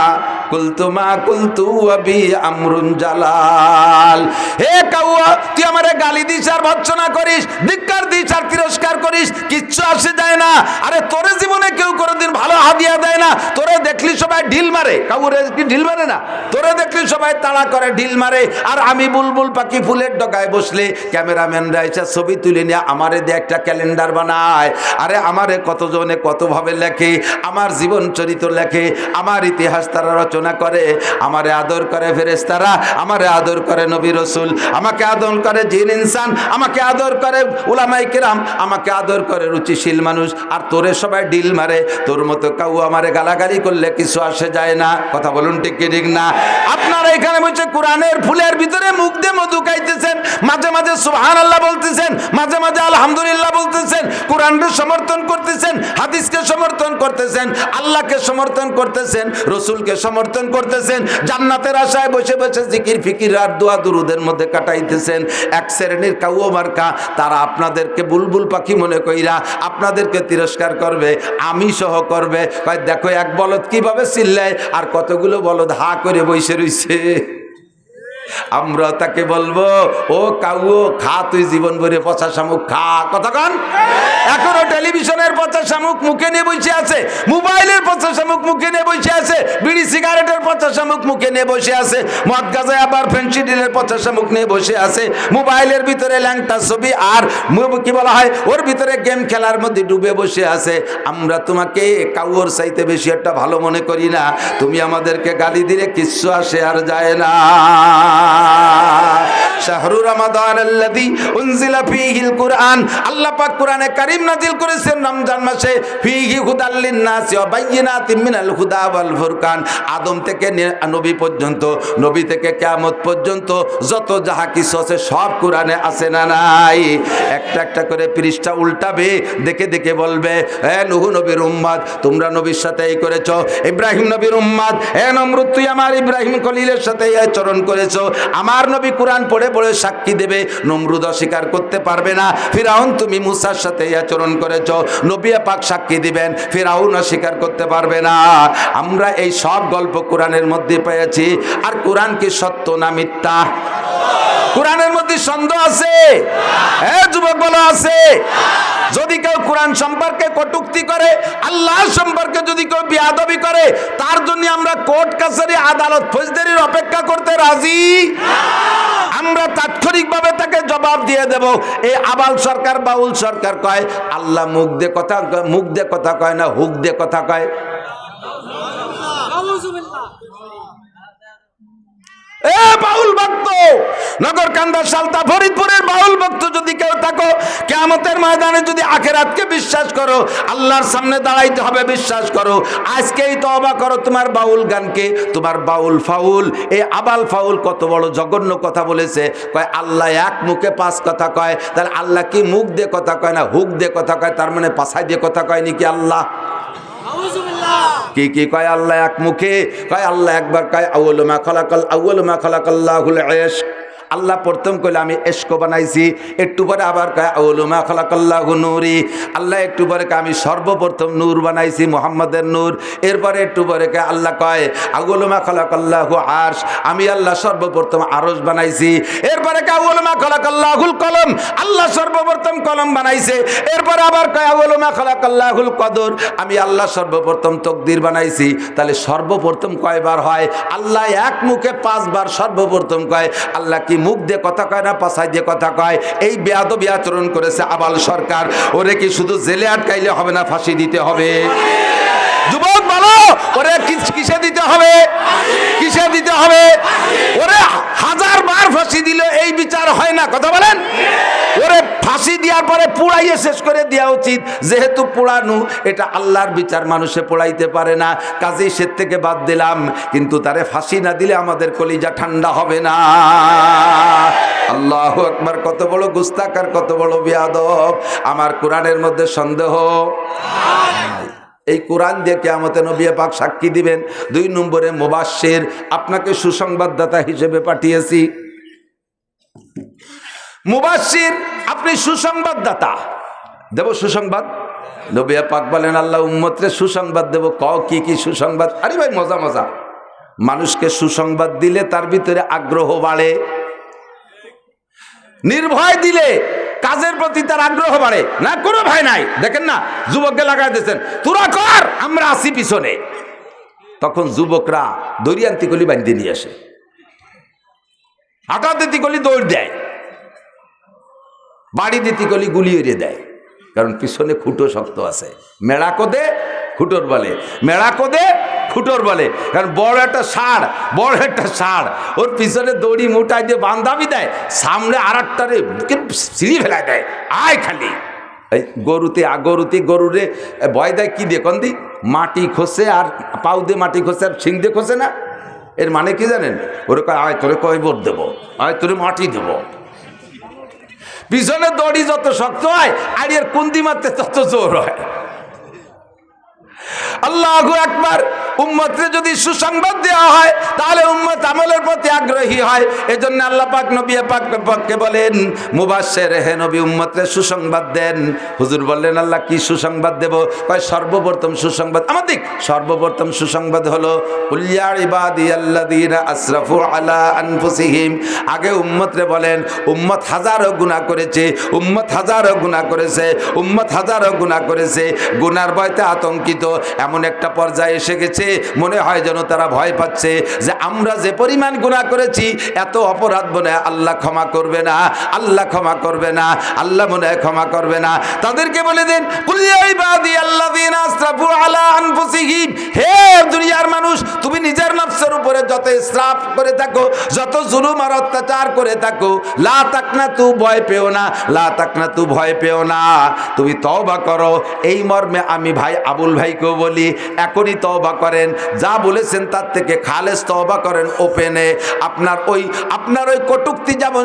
কুলতু মা কুলতু আবি আমরুন জালাল। হে কাউয়া, তুই আমারে গালি দিস আর ভৎসনা করিস, ধিক্কার দিস আর তিরস্কার করিস, কিচ্ছু আসে যায় না। আরে তোরে জীবনে কেউ কোনোদিন ভালো হাদিয়া দেয় না। তোরে দেখলি সবাই ঢিল মারে, কাউরে কি ঢিল মারে না? তোরে দেখলি সবাই তাড়া করে, ঢিল মারে। আর আমি বুলবুল পাখি ফুলের ডগায় বসলে ক্যামেরাম্যানরা এসে ছবি তুলে নিয়ে আমারে দিয়ে একটা ক্যালেন্ডার বানায়। আরে আমারে কতজনে কতভাবে লেখে, আমার জীবন চরিত্র লেখে, আমার ইতিহাস তারা রচনা করে। আমারে আদর করে ফেরেশতারা, আমারে আদর করে নবী রাসূল, আমাকে আদর করে জিন ইনসান, আমাকে আদর করে উলামায়ে কেরাম, আমাকে আদর করে রুচিশীল মানুষ। আর তোরে সবাই ঢিল মারে। তোর মতো কাউ আমারে গালাগালি করলে কিছু আসে যায় না। কথা বলুন ঠিক কি ঠিক না? আপনারা এখানে বসে কোরআনের ফুলের ভিতরে মুখ দিয়ে মধু খাইতেছেন, মাঝে মাঝে সুবহানাল্লাহ বলতেছেন, মাঝে মাঝে আলহামদুলিল্লাহ বলতেছেন, কোরআনকে সমর্থন করতেছেন, হাদিসকে সমর্থন করতেছেন, আল্লাহকে সমর্থন করতেছেন, রসুলকে সমর্থন করতেছেন, জান্নাতের আশায় বসে বসে জিকির ফিকির আর দোয়া দুরুদের মধ্যে কাটাইতেছেন। এক শ্রেণীর কাউয়া মার্কা, তারা আপনাদেরকে বুলবুল পাখি মনে কইরা আপনাদেরকে তিরস্কার করবে, আমি সহ করবে। কয় দেখো এক বলদ কিভাবে চিল্লায়, আর কতগুলো বলদ হা করে বসে রইছে। আমরা তাকে বলবো, ও কাউও খা, তুই জীবন ভরে পচা শামুক খা। কথা কন? এখনো টেলিভিশনের পচা শামুক মুখে নিয়ে বসে আছে, মোবাইলের পচা শামুক মুখে নিয়ে বসে আছে, বিড়ি সিগারেটের পচা শামুক মুখে নিয়ে বসে আছে, মদ গাঁজায় আবার ফেন্সিডিলের পচা শামুক নিয়ে বসে আছে, মোবাইলের ভিতরে ল্যাংটা ছবি আর কি বলা হয় ওর ভিতরে গেম খেলার মধ্যে ডুবে বসে আছে। আমরা তোমাকে কাউর চাইতে বেশি একটা ভালো মনে করি না। তুমি আমাদেরকে গালি দিলে কিচ্ছু আসে আর যায় না। শাহরু রমাদান আল্লাযী উনজিলা ফীহিল কুরআন, আল্লাহ পাক কোরআনে কারীম নাযিল করেছেন রমজান মাসে। ফীহি হুদাল লিন-নাসি ওয়া বায়্যিনাতিন মিনাল হুদা ওয়াল ফুরকান। আদম থেকে নবী পর্যন্ত, নবী থেকে কিয়ামত পর্যন্ত যত যাহা কিছু আছে সব কোরআনে আছে না নাই? একটা একটা করে পৃষ্ঠা উল্টাবে, দেখে দেখে বলবে, হে নূহ নবীর উম্মত, তোমরা নবীর সাথে এই করেছো। ইব্রাহিম নবীর উম্মত, হে নমরুদ, তুই আমার ইব্রাহিম খলিলের সাথে এই আচরণ করেছো। আমার নবী কোরআন পড়ে পড়ে সাক্ষী দেবে, নমরুদ অস্বীকার করতে পারবে না। ফিরাউন, তুমি মুসার সাথে এই আচরণ করেছো, নবী পাক সাক্ষী দিবেন, ফিরাউন অস্বীকার করতে পারবে না। আমরা এই সব গল্প কোরআনের মধ্যে পেয়েছি। আর কোরআন কি সত্য না মিথ্যা? কোরআনের মধ্যে সন্দেহ আছে? হ্যাঁ যুবক বলো আছে। যদি কেউ কোরআন সম্পর্কে কটূক্তি করে, আল্লাহ সম্পর্কে যদি কেউ বেয়াদবি করে, তার জন্য আমরা কোর্ট কাছারি আদালত ফৌজদারির অপেক্ষা করতে রাজি। আমরা তাৎক্ষণিকভাবে তাকে জবাব দিয়ে দেব। এই আবাল সরকার বাউল সরকার কয় আল্লাহ মুখ দিয়ে কথা কয় না, হুক দিয়ে কথা কয়। এ বাউল ভক্ত, নগরকান্দা সালতা ফরিদপুরের বাউল ভক্ত যদি কেউ থাকো, কিয়ামতের ময়দানে যদি আখিরাতকে বিশ্বাস করো, আল্লাহর সামনে দাঁড়াইতে হবে বিশ্বাস করো, আজকেই তওবা করো তোমার বাউল গানকে, তোমার বাউল ফাউল। এই আবাল ফাউল কত বড় জঘন্য কথা বলেছে। কয় আল্লাহ এক মুখে পাঁচ কথা কয়। তাহলে আল্লাহ কি মুখ দিয়ে কথা কয় না হুক দিয়ে কথা কয়? তার মানে পাছায় দিয়ে কথা কয় নাকি আল্লাহ? কি কি কয় আল্লাহ এক মুখে? কয় আল্লাহ একবার কয় আউয়ালু মা খালাকাল্লাহুল ইশক। আল্লাহ প্রথম কইলে আমি ইশক বানাইছি, একটু পরে আবার কয় আউয়ালু মা খালাকাল্লাহু নূরি। আল্লাহ একটু পরে কয় আমি সর্বপ্রথম নূর বানাইছি, মুহাম্মাদের নূর। এরপরে একটু পরে কয় আল্লাহ কয় আউয়ালু মা খালাকাল্লাহু আরশ, আমি আল্লাহ সর্বপ্রথম আরশ বানাইছি। এরপরে কয় আউয়ালু মা খালাকাল্লাহুল কলম, আল্লাহ সর্বপ্রথম কলম বানাইছে। এরপরে আবার কয় আউয়ালু মা খালাকাল্লাহুল কদর, আমি আল্লাহ সর্বপ্রথম তকদির বানাইছি। তাহলে সর্বপ্রথম কয়বার হয়? আল্লাহ এক মুখে পাঁচবার সর্বপ্রথম কয়। আল্লাহ কি মুখ দিয়ে কথা কয় না পাছায় দিয়ে কথা কয়? এই বেয়াদবি আচরণ করেছে আবাল সরকার। ওরে কি শুধু জেলে আটকাইলে হবে না, ফাঁসি দিতে হবে? যুবক বলো, ওরে কিসে দিতে হবে? কিসে দিতে হবে? ওরে হাজার বার ফাঁসি দিলে এই বিচার হয় না। কথা বলেন? ওরে ফাঁসি দেওয়ার পরে পুড়াইয়ে শেষ করে দেওয়া উচিত। যেহেতু পোড়ানো এটা আল্লাহর বিচার, মানুষে পোড়াইতে পারে না, কাজেই সে থেকে বাদ দিলাম। কিন্তু তারে ফাঁসি না দিলে আমাদের কলিজা ঠান্ডা হবে না। আল্লাহু আকবার! কত বড় গুস্তাখ আর কত বড় বেয়াদব! আমার কোরআনের মধ্যে সন্দেহ নাই। এই কোরআন দিয়ে কিয়ামতে নবী পাক সাক্ষী দিবেন। 2 নম্বরে মুবাশশির, আপনাকে সুসংবাদদাতা হিসেবে পাঠিয়েছি। মুবাশশির, আপনি সুসংবাদদাতা। দেব সুসংবাদ। নবী পাক বলেন আল্লাহ উম্মতরে সুসংবাদ দেব। কও কি কি সুসংবাদ? আরে ভাই মজা মজা। মানুষকে সুসংবাদ দিলে তার ভিতরে আগ্রহ বাড়ে, নির্ভয় দিলে কাজের প্রতি তার আগ্রহ বাড়ে। না কোনো ভয় নাই, দেখেন না যুবককে লাগাই দিয়েছেন, তোরা কর আমরা আসি পিছনে। তখন যুবকরা দড়িয়ান্তি কলি বান্ধে নিয়ে আসে, হাঁটা দিতি কলি দৌড় দেয়, বাড়ি দিতি কলি গুলি এড়িয়ে দেয়, কারণ পিছনে খুঁটো শক্ত আছে। মেড়া কোদে খুঁটোর বলে, মেড়া কোদে খুঁটোর বলে, কারণ বড় একটা ষাঁড় ওর পিছনে দড়ি মোটাই দিয়ে বান্ধাবি দেয়, সামনে আর একটারে সিঁড়ি ফেলায় দেয়, আয় খালি। এই গরুরে ভয় দেয় কি দিয়ে, কন্দি মাটি খসে আর পাউ দিয়ে মাটি খসে আর শিং দিয়ে খসে না, এর মানে কি জানেন? ওরে কয় আয় তোরে কয় ভোট দেবো, আয় তোরে মাটি দেবো। পিছনে দড়ি যত শক্ত হয় আর এর কুন্দি মারতে তত জোর হয়। আল্লাহু আকবার। উম্মতকে যদি সুসংবাদ দেওয়া হয় তাহলে উম্মত আমলের প্রতি আগ্রহী হয়। এজন্য আল্লাহ পাক নবী পাককে বলেন মুবাশশির, হে নবী উম্মতকে সুসংবাদ দেন। হুজুর বললেন আল্লাহ কি সুসংবাদ দেব? কয় সর্বপ্রথম সুসংবাদ আমাদের সর্বপ্রথম সুসংবাদ হলো কুল ইয়া ইবাদিয়াল্লাযীনা আসরাফু আলা আনফুসিহিম। আগে উম্মতরে বলেন উম্মত হাজারো গুনাহ করেছে, উম্মত হাজারো গুনাহ করেছে, উম্মত হাজারো গুনাহ করেছে। গুনার ভয়তে আতঙ্কিত এমন একটা পর্যায়ে এসে গেছে, মনে হয় যেন তারা ভয় পাচ্ছে যে আমরা যে পরিমাণ গুনাহ করেছি এত অপরাধ মনে হয় আল্লাহ ক্ষমা করবে না, আল্লাহ ক্ষমা করবে না, আল্লাহ মনে হয় ক্ষমা করবে না। তাদেরকে বলে দেন কুল ইয়া ইবাদিয়াল্লাযীনা আসরাফু আলা আনফুসিহিম, হে দুনিয়ার মানুষ তুমি নিজের নফসের উপরে যত ইসরাফ করে থাকো, যত জুলুম আর অত্যাচার করে থাকো, লা তাকনাতু ভয় পেও না, লা তাকনাতু ভয় পেও না, তুমি তওবা করো। এই মর্মে আমি ভাই আবুল ভাইকেও বলি এখনই তওবা করেন, যা বলেছেন তার থেকে খালেস তওবা করেন ওপেনে। আপনার ওই কটূক্তি যেমন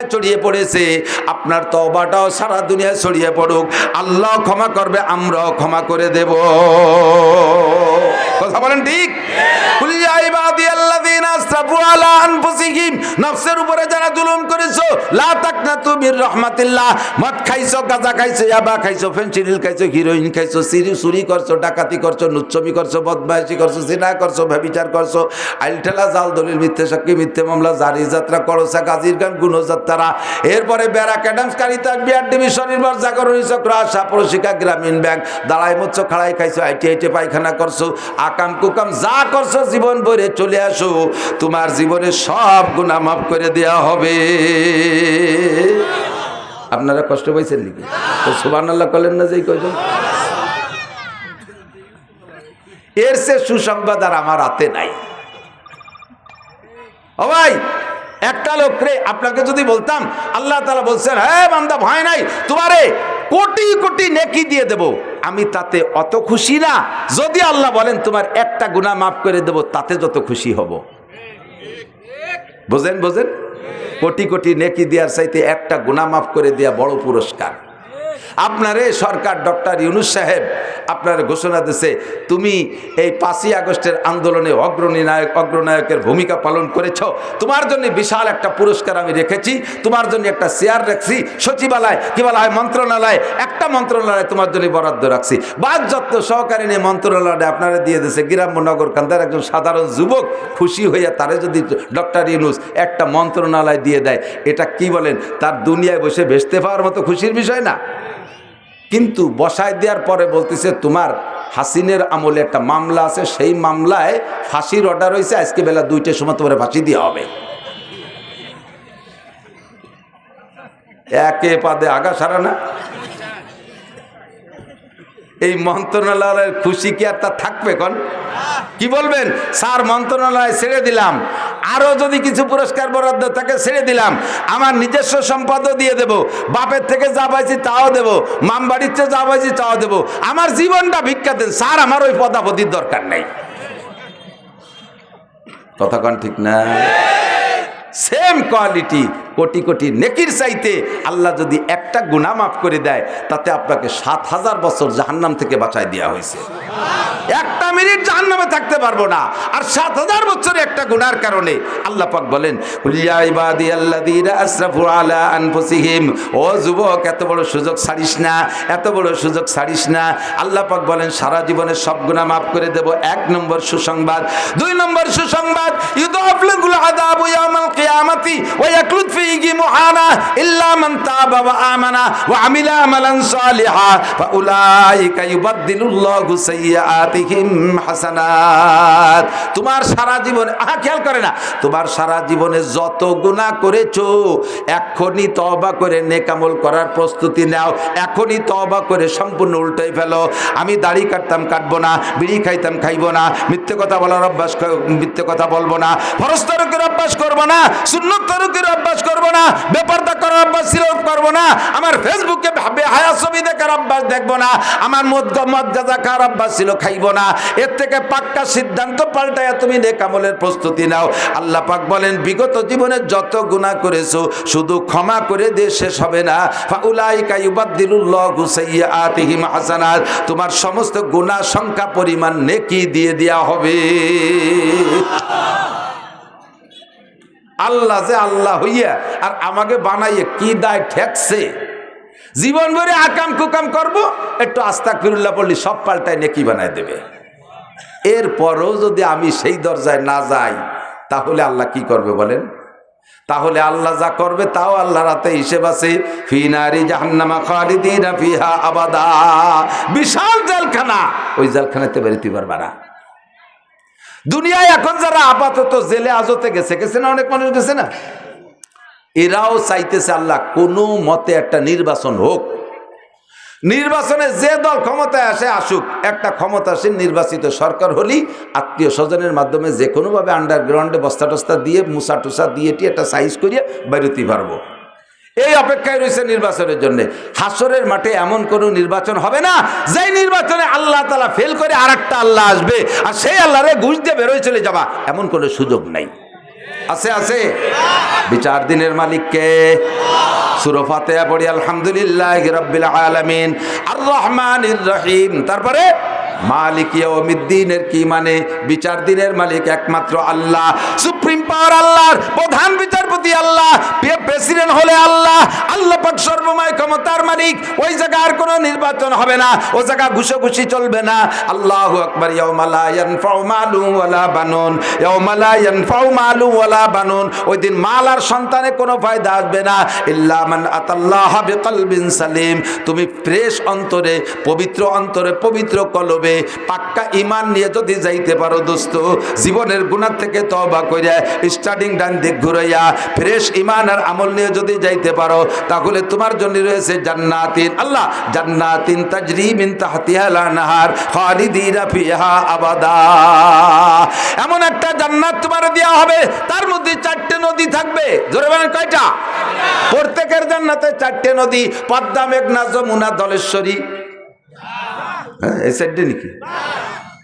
ছড়িয়ে পড়েছে, আপনার তওবাটাও সারা দুনিয়ায় ছড়িয়ে পড়ুক, আল্লাহ ক্ষমা করবে, আমরাও ক্ষমা করে দেব। কথা বলেন ঠিক? কুল ইয়া ইবাদিয়াল্লাযীনা আসরাফু আলা আনফুসিহিম, নফসের উপরে যারা জুলুম করেছো, লা তাকনাতু মির রাহমাতিল্লাহ। মদ খাইছো, গাঁজা খাইছো, ইয়াবা খাইছো, ফেনসিডিল খাইছো, হিরোইন খাইছো, চুরি করছো, ডাকাতি করছো, নুচ্ছমি করছো, বদমাইশি করছো, জিনা করছো, ব্যভিচার করছো, আইলঠেলা, জাল দলিল, মিথ্যে সাক্ষী, মিথ্যে মামলা, জারি যাত্রা, করসা, গাজীর গান, গুণযাত্রা, এরপরে ব্যারাক অ্যাডামস, কারিতাস, বিআরডিবি, স্বনির্ভর, জাগরণী চক্র, আশা, প্রশিকা, গ্রামীণ ব্যাংক, দাঁড়াই মুচ্ছ, খাড়াই খাইছো, আইটি পায়খানা করছো, আকাম কুকাম যা করছো জীবন ভরে চলে আসো, তোমার জীবনে সব গুনাহ মাফ করে দেওয়া হবে। আপনারা কষ্ট পাইছেন নাকি? তো সুবহানাল্লাহ বলেন না যে কয়জন। এর সে সুসংবাদ আর আমার হাতে নাই। ও ভাই, একটা লোক রে আপনাকে যদি বলতাম আল্লাহ তাআলা বলছেন হ্যাঁ বান্দা ভয় নাই, তোমারে কোটি কোটি নেকি দিয়ে দেব, আমি তাতে অত খুশি না যদি আল্লাহ বলেন তোমার একটা গুনাহ মাফ করে দেব, তাতে যত খুশি হব। বোঝেন? কোটি কোটি নেকি দেওয়ার চাইতে একটা গুনাহ মাফ করে দেয়া বড় পুরস্কার। আপনারে সরকার ডক্টর ইউনূস সাহেব আপনার ঘোষণা দিয়েছে তুমি এই 5ই আগস্টের আন্দোলনে অগ্রনায়কের ভূমিকা পালন করেছ, তোমার জন্য বিশাল একটা পুরস্কার আমি রেখেছি, তোমার জন্য একটা চেয়ার রাখছি সচিবালয়, কি বলা হয় মন্ত্রণালয়, একটা মন্ত্রণালয় তোমার জন্য বরাদ্দ রাখছি, বাদ যত্ন সহকারী নিয়ে মন্ত্রণালয়টা আপনারা দিয়ে দিয়েছে। গ্রাম্য নগর কান্দার একজন সাধারণ যুবক খুশি হইয়া তারে যদি ডক্টর ইউনূস একটা মন্ত্রণালয় দিয়ে দেয়, এটা কি বলেন তার দুনিয়ায় বসে ভেসতে পাওয়ার মতো খুশির বিষয় না? কিন্তু বসায় দেওয়ার পরে বলতেছে তোমার হাসিনের আমলে একটা মামলা আছে, সেই মামলায় ফাঁসির অর্ডার হয়েছে, আজকে বেলা 2টার সময় তোমার ফাঁসি দেওয়া হবে। একে পাদে আগা সারা না। এই মন্ত্রণালয়ের খুশি কি আর তা থাকবে? কোন কি বলবেন স্যার মন্ত্রণালয় ছেড়ে দিলাম, আরো যদি কিছু পুরস্কার বরাদ্দ থাকে ছেড়ে দিলাম, আমার নিজস্ব সম্পদও দিয়ে দেব, বাপের থেকে যা পাইছি তাও দেব, মাম বাড়ির থেকে যা পাইছি তাও দেব, আমার জীবনটা ভিক্ষা দেন স্যার, আমার ওই পদাপতির দরকার নেই। কথা কন ঠিক না? সেম কোয়ালিটি কোটি কোটি নেকির চাইতে আল্লাহ যদি একটা গুনাহ মাফ করে দেয়, তাতে আপনাকে 7000 বছর জাহান্নাম থেকে বাঁচায় দেওয়া হয়েছে। একটা মিনিট জাহান্নামে থাকতে পারবো না। আর 7000 বছরে একটা গুনার কারণে আল্লাহ পাক বলেন ইয়া ইবাদিয়াল্লাযীনা আসরাফু আলা আনফুসিহিম, ও যুবক এত বড় সুযোগ ছাড়িস না, এত বড় সুযোগ ছাড়িস না। আল্লাহ পাক বলেন সারা জীবনের সব গুনাহ মাফ করে দেব। 1 নম্বর সুসংবাদ। 2 নম্বর সুসংবাদ, ইউদাফলুল আযাবু ইয়াউমাল কিয়ামাতি ওয়া ইয়াকলুদ ফীহি মুহানা ইল্লা মান তাবা ওয়া আমানা ওয়া আমিলা আমালান সালিহা ফাউলাইকা ইউবাদদিলুল্লাহু সাইয়্যাতিহিম হাসানাত। তোমার সারা জীবন খেয়াল করে না, তোমার সারা জীবনে যত গুনাহ করেছো এখনই তওবা করে নেক আমল করার প্রস্তুতি নাও। এখনই তওবা করে সম্পূর্ণ উল্টাই ফেলো। আমি দাড়ি কাটতাম, কাটবো না। বিড়ি খাইতাম, খাইবো না। মিথ্যে কথা বলার অভ্যাস, মিথ্যে কথা বলবো না। ফরজ তরকের অভ্যাস করবো না। সুন্নত তরকের অভ্যাস করবো না। বেপরদা করার অভ্যাস ছিল, করবো না। আমার ফেসবুকে বেহায়া ছবি দেখার অভ্যাস দেখবো না। আমার মদ গাঁজা খাওয়ার অভ্যাস ছিল, খাইবো না। এর থেকে পাক্কা সিদ্ধান্ত পাল্টায়া তুমি নেক আমলের প্রস্তুতি নাও। আল্লাহ পাক বলেন বিগত জীবনে যত গুনাহ করেছো শুধু ক্ষমা করে দিয়ে শেষ হবে না। ফাউলাইকা ইউবাদদিলুল্লাহু সাইয়্যাতিহিম হাসানাত, তোমার সমস্ত গুনাহ সংখ্যা পরিমাণ নেকি দিয়ে দেয়া হবে। আল্লাহ যে আল্লাহ হইয়া আর আমাকে বানাইয়ে কি দায় ঠেকছে। জীবন ভরে আকাম কুকাম করব, একটু আস্তাগফিরুল্লাহ পড়লি সব পাল্টায় নেকি বানায় দেবে। এরপরও যদি আমি সেই দরজায় না যাই তাহলে আল্লাহ কি করবে বলেন? তাহলে আল্লাহ যা করবে তাও আল্লাহ রাতে হিসেব আছে। ফি নারি জাহান্নামা খালিদিনা ফিহা আবাদা, বিশাল জেলখানা, ওই জেলখানাতে বেরোতে পারবে না। দুনিয়ায় এখন যারা আপাতত জেলে হাজতে গেছে না, অনেক মানুষ গেছে না, এরাও চাইতেছে আল্লাহ কোনো মতে একটা নির্বাচন হোক। নির্বাচনে যে দল ক্ষমতায় আসে আসুক, একটা ক্ষমতাসীন নির্বাচিত সরকার হলেই আত্মীয় স্বজনের মাধ্যমে যে কোনোভাবে আন্ডারগ্রাউন্ডে বস্তা টস্তা দিয়ে মুসা টুসা দিয়ে একটা সাইজ করিয়ে বেরোতে পারবো। এই অপেক্ষায় রয়েছে নির্বাচনের জন্য। হাসরের মাঠে এমন কোনো নির্বাচন হবে না যেই নির্বাচনে আল্লাহ তাআলা ফেল করে আর একটা আল্লাহ আসবে আর সেই আল্লাহরে ঘুষ দিয়ে বেরোয় চলে যাবা, এমন কোনো সুযোগ নাই। আছে আছে বিচার দিনের মালিক কে? সূরা ফাতিহা পড়ি আলহামদুলিল্লাহি রাব্বিল আলামিন আর রহমানির রহিম। তারপরে মালিক ইয়াউমিদ্দিনের কি মানে? বিচার দিনের মালিক একমাত্র আল্লাহ। সুপ্রিম পাওয়ার আল্লাহর, প্রধান বিচারপতি আল্লাহ, প্রেসিডেন্ট হলে আল্লাহ। আল্লাহ পাক সর্বময় ক্ষমতার মালিক। ওই জায়গায় আর কোনো নির্বাচন হবে না, ওই জায়গা ঘুষোঘুষি চলবে না। আল্লাহু আকবার। ইয়াউমা লা ইয়ানফাউ মালুন ওয়ালা বানুন, ইয়াউমা লা ইয়ানফাউ মালুন ওয়ালা বানুন। ওই দিন মাল আর সন্তানে কোনো ফায়দা আসবে না। ইল্লা মান আতাল্লাহা বিকলবিন সালিম। তুমি ফ্রেশ অন্তরে, পবিত্র অন্তরে, পবিত্র কলবে পাক্কা ঈমান নিয়ে যদি যাইতে পারো দোস্ত, জীবনের গুনাহ থেকে তওবা কইরা স্টার্টিং ডান দিক ঘুরাইয়া ফ্রেশ ঈমান আর আমল নিয়ে যদি যাইতে পারো, তাহলে তোমার জন্য রয়েছে জান্নাতিন, আল্লাহ জান্নাতিন তাজরি মিন তাহতিহাল আনহার খালিদিনা ফিহা আবাদা। এমন একটা জান্নাত তোমার দেওয়া হবে, তার মধ্যে 4টে নদী থাকবে। জোরে বলেন কয়টা? প্রত্যেকের জান্নাতে 4টে নদী, পদ্মা, মেঘনা, যমুনা, ধলেশ্বরী। এই সাইডে নাকি?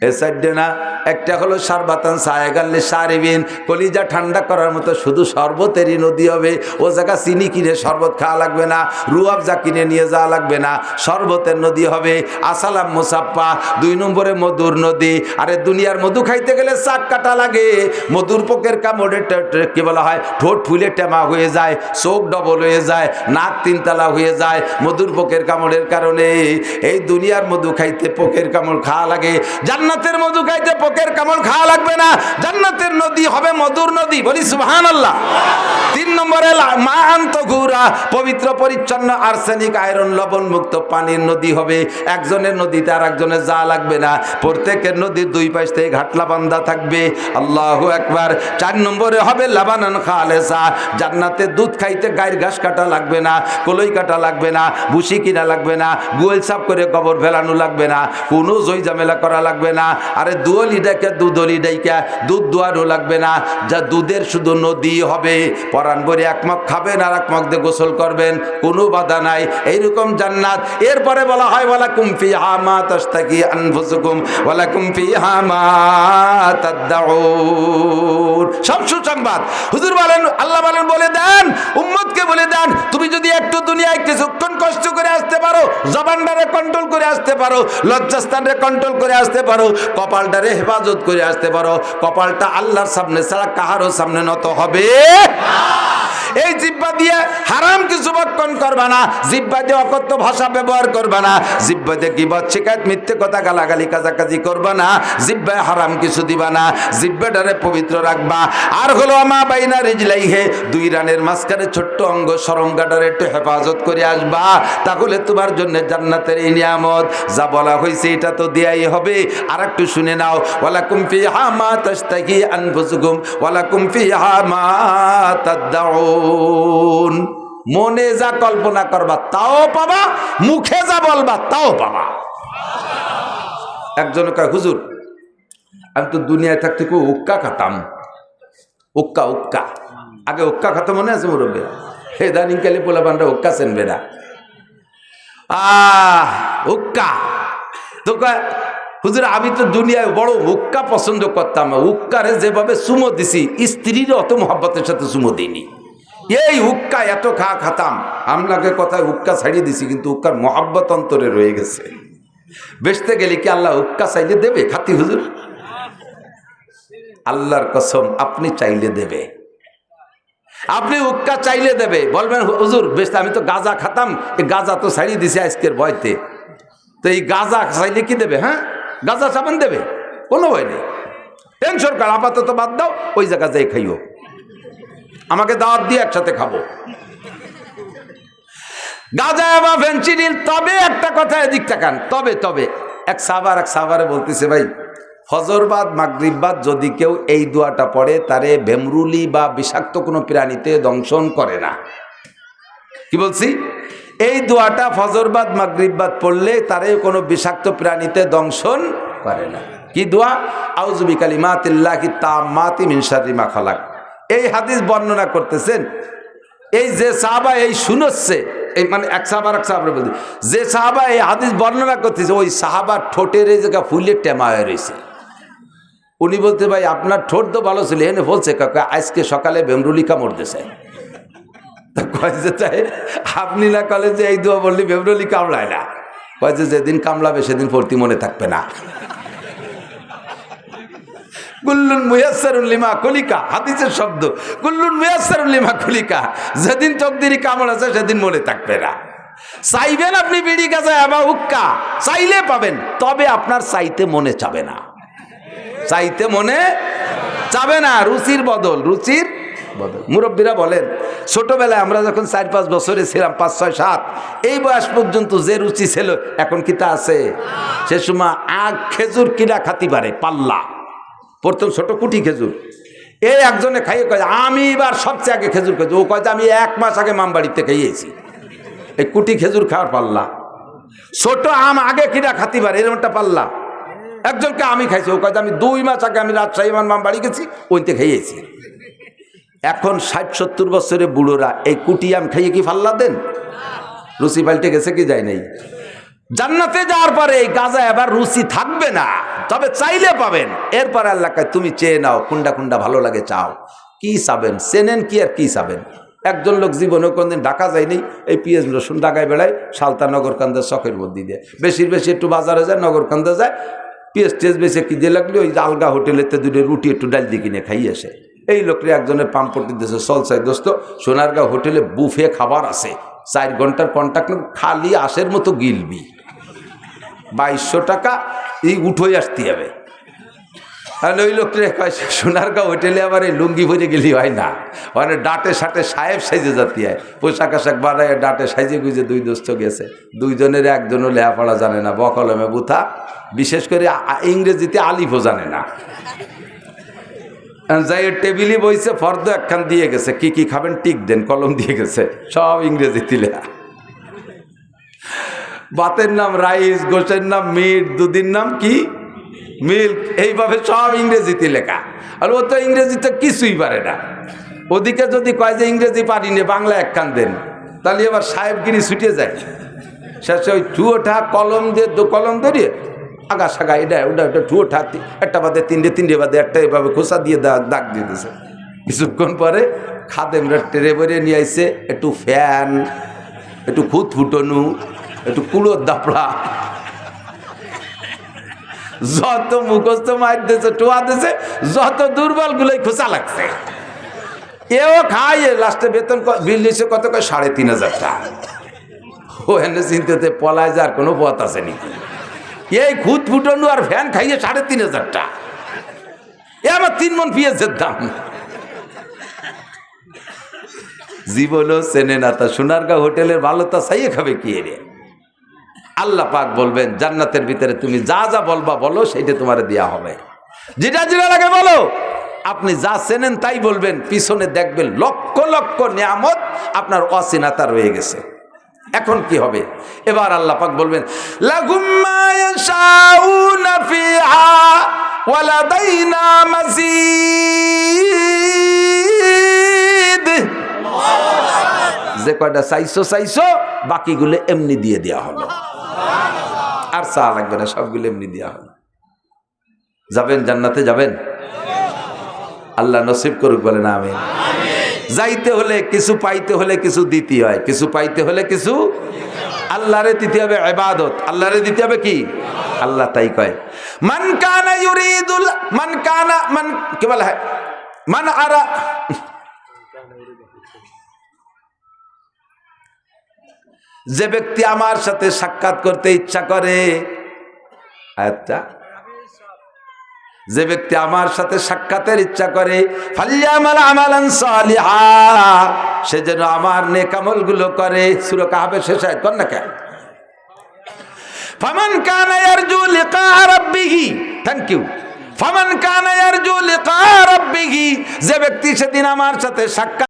এই সাইডে না। একটা হলো সারবাতান সায়গাল্লে সারিবিন, কলিজা ঠান্ডা করার মতো শুধু শরবতেরই নদী হবে। ও জায়গা চিনি কিনে শরবত খাওয়া লাগবে না, রুয়াবজা কিনে নিয়ে যাওয়া লাগবে না, শরবতের নদী হবে। আসালাম মুসাফা। 2 নম্বরে মধুর নদী। আরে দুনিয়ার মধু খাইতে গেলে চাক কাটা লাগে। মধুর পোকের কামড়ে কি বলা হয়, ঠোঁট ফুলে টেমা হয়ে যায়, চোখ ডবল হয়ে যায়, নাক 3 তালা হয়ে যায় মধুর পোকের কামড়ের কারণে। এই দুনিয়ার মধু খাইতে পোকের কামড় খাওয়া লাগে, জান্নাতের মধু খাইতে পোকের কামড় খাওয়া লাগবে না। জান্নাতের নদী হবে মধুর নদী, বলি সুবহানাল্লাহ। 3 নম্বরে মা আন্তগুরা, পবিত্র পরিচ্ছন্ন আর্সেনিক আয়রন লবণ মুক্ত পানির নদী হবে। একজনের নদীতে আর একজনের যা লাগবে না, প্রত্যেকের নদীর 2 পাশ থেকে ঘাটলা বান্ধা থাকবে। আল্লাহু আকবার। 4 নম্বরে হবে লাবানান খালেসা, জান্নাতে দুধ খাইতে গায়ের ঘাস কাটা লাগবে না, কলই কাটা লাগবে না, ভুসি কিনা লাগবে না, গোয়েল সাফ করে গোবর ফেলানো লাগবে না, কোনো জয় ঝামেলা করা লাগবে না। আরে দুধলি ডাইকা দুধলি ডাইকা দুধ দোয়ানো লাগবে না, যা দুধের শুধু নদী হবে। পরাণ ভরে 1 মগ খাবেন আর 1 মগ দিয়ে গোসল করবেন, কোনো বাধা নাই। এইরকম জান্নাত। এরপরে বলা হয় ওয়ালাকুম ফিহা মা তাশতাকি আনফুসুকুম ওয়ালাকুম ফিহা মা তাদউন। সব সুসংবাদ। হুজুর বলেন, আল্লাহ বলেন, বলে দেন উম্মতকে, বলে দেন তুমি যদি একটু দুনিয়ায় কিছুক্ষণ কষ্ট করে আসতে পারো, জবানটারে কন্ট্রোল করে আসতে পারো, লজ্জাস্থানরে কন্ট্রোল করে আসতে পারো, কপালটারে হেফাজত করে আসতে পারো, কপালটা আল্লাহর সামনে ছাড়া কাহারও সামনে নত হবে না। এই জিহ্বা দিয়ে হারাম কিছু বক্ষণ করবা না, জিহ্বা দিয়ে অকথ্য ভাষা ব্যবহার করবা না, জিহ্বা দিয়ে গীবত, শিকায়ত, মিথ্যে কথা, গালাগালি, কাজাকাজি করবা না, জিহ্বায় হারাম কিছু দিবা না, জিহ্বাটারে পবিত্র রাখবা। আর হলো আমা বাইনা রিজলাইহে, দুই রানের মাঝখানে ছোট্ট অঙ্গ সরঙ্গাটারে একটু হেফাজত করে আসবা, তাহলে তোমার জন্য জান্নাতের এই নিয়ামত যা বলা হয়েছে এটা তো দেয়াই হবে। আর একটু শুনে নাও, ওয়ালাকুম ফিহা মা তাশতাহি আনফুসুকুম ওয়ালাকুম ফিহা মা তাদউন। মনে যা কল্পনা করবা তাও পাবা, মুখে যা বলবা তাও পাবা। একজন কয়, হুজুর আমি তো দুনিয়ায় থাকতে খুব উক্কা খাতাম, উক্কা উক্কা, আগে উক্কা খাতা মনে আছে মুরব্বী? ইদানিং কালে পোলাপানরা উক্কা চেনবে না। উক্কা তো কয়, হুজুর আমি তো দুনিয়ায় বড় উক্কা পছন্দ করতাম, উক্কারে যেভাবে চুমো দিছি স্ত্রীর অত মহব্বতের সাথে চুমো দিইনি। এই উক্কা এত খাতাম, আমলাকে কথায় উক্কা ছাড়িয়ে দিছি, কিন্তু উক্কার মহব্বত অন্তরে রয়ে গেছে। বেচতে গেলে কি আল্লাহ উক্কা চাইলে দেবে খাতি হুজুর? আল্লাহর কসম আপনি চাইলে দেবে, আপনি উক্কা চাইলে দেবে। বলবেন হুজুর বেচতে আমি তো গাঁজা খাতাম, এই গাঁজা তো ছাড়িয়ে দিছি আজকের ভয়তে, তো এই গাঁজা চাইলে কি দেবে? হ্যাঁ গাঁজা চাবেন দেবে, কোনো ভয় নেই, টেনশন কর, আপাতত বাদ দাও, ওই জায়গা যাই খাইও, আমাকে দাওয়াত দিয়ে একসাথে খাবো গাঁজা বা ফেনসিডিল। তবে একটা কথা এদিক তাকান, তবে এক সাহাবারে বলতেছে, ভাই ফজরবাদ মাগরিববাদ যদি কেউ এই দোয়াটা পড়ে তারে ভেমরুলি বা বিষাক্ত কোনো প্রাণীতে দংশন করে না। কি বলছি? এই দোয়াটা ফজরবাদ মাগরিববাদ পড়লে তারে কোনো বিষাক্ত প্রাণীতে দংশন করে না। কি দোয়া? আউযু বিকালিমাতিল্লাহি তাম্মাতি মিন শাররি মা খালাক। এই হাদিস বর্ণনা করতেছেন এই যে সাহাবা এই শুনছে, এই মানে এক সাহাবার বলতে, যে সাহাবা এই হাদিস বর্ণনা করতেছে ওই সাহাবার ঠোঁটের এই জায়গা ফুলে টেমা হয়ে রয়েছে। উনি বলতে, ভাই আপনার ঠোঁট তো ভালো ছিল, এনে বলছে কাকা আজকে সকালে ভেমরুলি কামড় দিছে। কয় যে তাই আপনি না কলেজে এই দোয়া বললি ভেমরুলি কামড়ায় না? কয় যে যেদিন কামড়াবে সেদিন ভর্তি মনে থাকবে না। কুল্লুন মুয়াসসারুন লিমা খুলিকা, হাদিসের শব্দ, কুল্লুন মুয়াসসারুন লিমা খুলিকা, যেদিন তকদিরে কামড় আছে সেদিন মনে থাকবে না। চাইবেন আপনি বিড়ি গাঁজা বা হুক্কা চাইলে পাবেন, তবে আপনার চাইতে মনে চাবে না, চাইতে মনে চাবে না। রুচির বদল, রুচির বদল। মুরব্বীরা বলেন ছোটবেলায় আমরা যখন 4-5 বছরে ছিলাম, 5, 6, 7 এই বয়স পর্যন্ত যে রুচি ছিল এখন কি তা আছে? সে সময় আখ খেজুর কিনা খাতি পারে পাল্লা, প্রথম ছোট কুটি খেজুর, এই একজনে খাইয়ে কয় আমি এবার সবচেয়ে আগে খেজুর খেয়েছি। ও কয় আমি 1 মাস আগে মামবাড়িতে খাইয়েছি। এই কুটি খেজুর খাওয়ার পাল্লা, ছোট আম আগে কিনা খাতি পারে এরকম একটা পাল্লা। একজনকে আমি খাইছি, ও কয় আমি 2 মাস আগে আমি রাজশাহী মামবাড়ি গেছি, ওইতে খাইয়েছি। এখন 60-70 বছরের বুড়োরা এই কুটি আম খাইয়ে কি পাল্লা দেন? রুচি পাল্টে গেছে কি যায় নাই? জান্নাতে যাওয়ার পরে এই গাঁজা এবার রুচি থাকবে না, তবে চাইলে পাবেন। এরপর আল্লাহ কয় তুমি চেয়ে নাও, কোনটা কোনটা ভালো লাগে চাও। কি চাবেন? চেনেন কি আর কি চাবেন? একজন লোক জীবনে কোনদিন ঢাকা যায়নি, এই পিএস রসুন ঢাকায় বেড়ায় সালতা নগরকান্দার শখের মধ্যে দিয়ে, বেশি একটু বাজারে যায়, নগরকান্দা যায়, পিএস টেস বেশি কি দিয়ে লাগলে ওই আলগা হোটেলেতে 2 রুটি একটু ডাল দিয়ে কিনে খাইয়ে আসে। এই লোকরে একজনের পাম্পটি দিয়েছে, চল চাই দোস্ত সোনারগাঁও হোটেলে বুফে খাবার আছে, 4 ঘন্টার কন্ট্যাক্ট খালি আসের মতো গিলবি, 2200 টাকা এই উঠোই আসতে হবে। আর ওই লোকটা কয় সোনারগাঁও হোটেলে আবার এই লুঙ্গি ভরে গেলি হয় না, মানে ডাটে সাটে সাহেব সাইজে জাতি হয়, পোশাক আশাক বানায় ডাটে সাইজে গুজে 2 দোস্ত গেছে, 2 জনের একজনও লেখাপড়া জানে না, বকলমে বুথা, বিশেষ করে ইংরেজিতে আলিফও জানে না। যাই টেবিলে বইছে, ফর্দ একখান দিয়ে গেছে, কি কি খাবেন টিক দেন, কলম দিয়ে গেছে, সব ইংরেজিতে লেখা। ভাতের নাম রাইস, গোশের নাম মিট, দুধের নাম কি মিল্ক, এইভাবে সব ইংরেজিতে লেখা। আর ও তো ইংরেজিতে কিছুই পারে না। ওদিকে যদি কয় যে ইংরেজি পারি না, বাংলা একখান দেন, তাহলে এবার সাহেবগিরি ছুটে যায়। শেষে ওই ঠুয়োটা কলম দিয়ে কলম ধরিয়ে আগা সাগা এটা ওটা ওটা ঠুয়ো ঠাতি, একটা বাদে তিনটে বাদে একটা, এভাবে খোসা দিয়ে দাগ দিয়ে দিয়েছে। কিছুক্ষণ পরে খাদেমরা টেরে বেরিয়ে নিয়ে আইছে একটু ফ্যান, একটু খুদ ফুটনু, একটু কুলোর দাপড়া, যত মুখস্থ মার দিয়েছে, টোয়া দিয়েছে, যত দুর্বল গুলোই খোসা লাগছে। এও খাইয়ে লাস্টে বেতন বিল দিয়েছে কত, কয় 3,500 টাকা। ও এনে চিন্তাতে পলায় যার কোনো পথ আছে নাকি? এই খুদ ফুটনু আর ফ্যান খাইয়ে 3,500 টাকা, এ আমার 3 মণ পেঁয়াজের দাম। জীবনও চেনে না তা সোনারগাঁও হোটেলের ভালো তা চাইয়ে খাবে কি রে? আল্লাহ পাক বলবেন জান্নাতের ভিতরে তুমি যা যা বলবা বলো, সেইটা তোমার দেয়া হবে। যেটা যেটা লাগে বলো। আপনি যা চেনেন তাই বলবেন, পিছনে দেখবেন লক্ষ লক্ষ নিয়ামত আপনার অচেনাতা রয়ে গেছে। এখন কি হবে? এবার আল্লাহ পাক বলবেন লাহুম মা ইয়াশাউনা ফিহা ওয়া লাদাইনা মাজিদ। যে কয়টা চাইছো বাকিগুলো এমনি দিয়ে দেওয়া হলো, আর চা লাগবে না, সবগুলো এমনি দেওয়া হলো। যাবেন জান্নাতে, যাবেন? আল্লাহ নসিব করুক, বলেন আমিন। যাইতে হলে কিছু, পাইতে হলে কিছু দিতে হয়, কিছু পাইতে হলে কিছু আল্লাহরে দিতে হবে। ইবাদত আল্লাহরে দিতে হবে কি? আল্লাহ তাই কয় মান কানা ইউরিদুল মান কি বলা হয়, মান আরা, যে ব্যক্তি আমার সাথে সাক্ষাৎ করতে ইচ্ছা করে, আচ্ছা, যে ব্যক্তি আমার সাথে সাক্ষাতের ইচ্ছা করে, ফালিয়ামাল আমালান সালিহা, সে যেন আমার নেক আমলগুলো করে। সূরা কাহফের শেষ আয়াত কোন না কেন? ফামান কানা ইয়ারজু লিকা রাব্বিহি, থ্যাংক ইউ। ফামান কানা ইয়ারজু লিকা রাব্বিহি, যে ব্যক্তি সেদিন আমার সাথে সাক্ষাৎ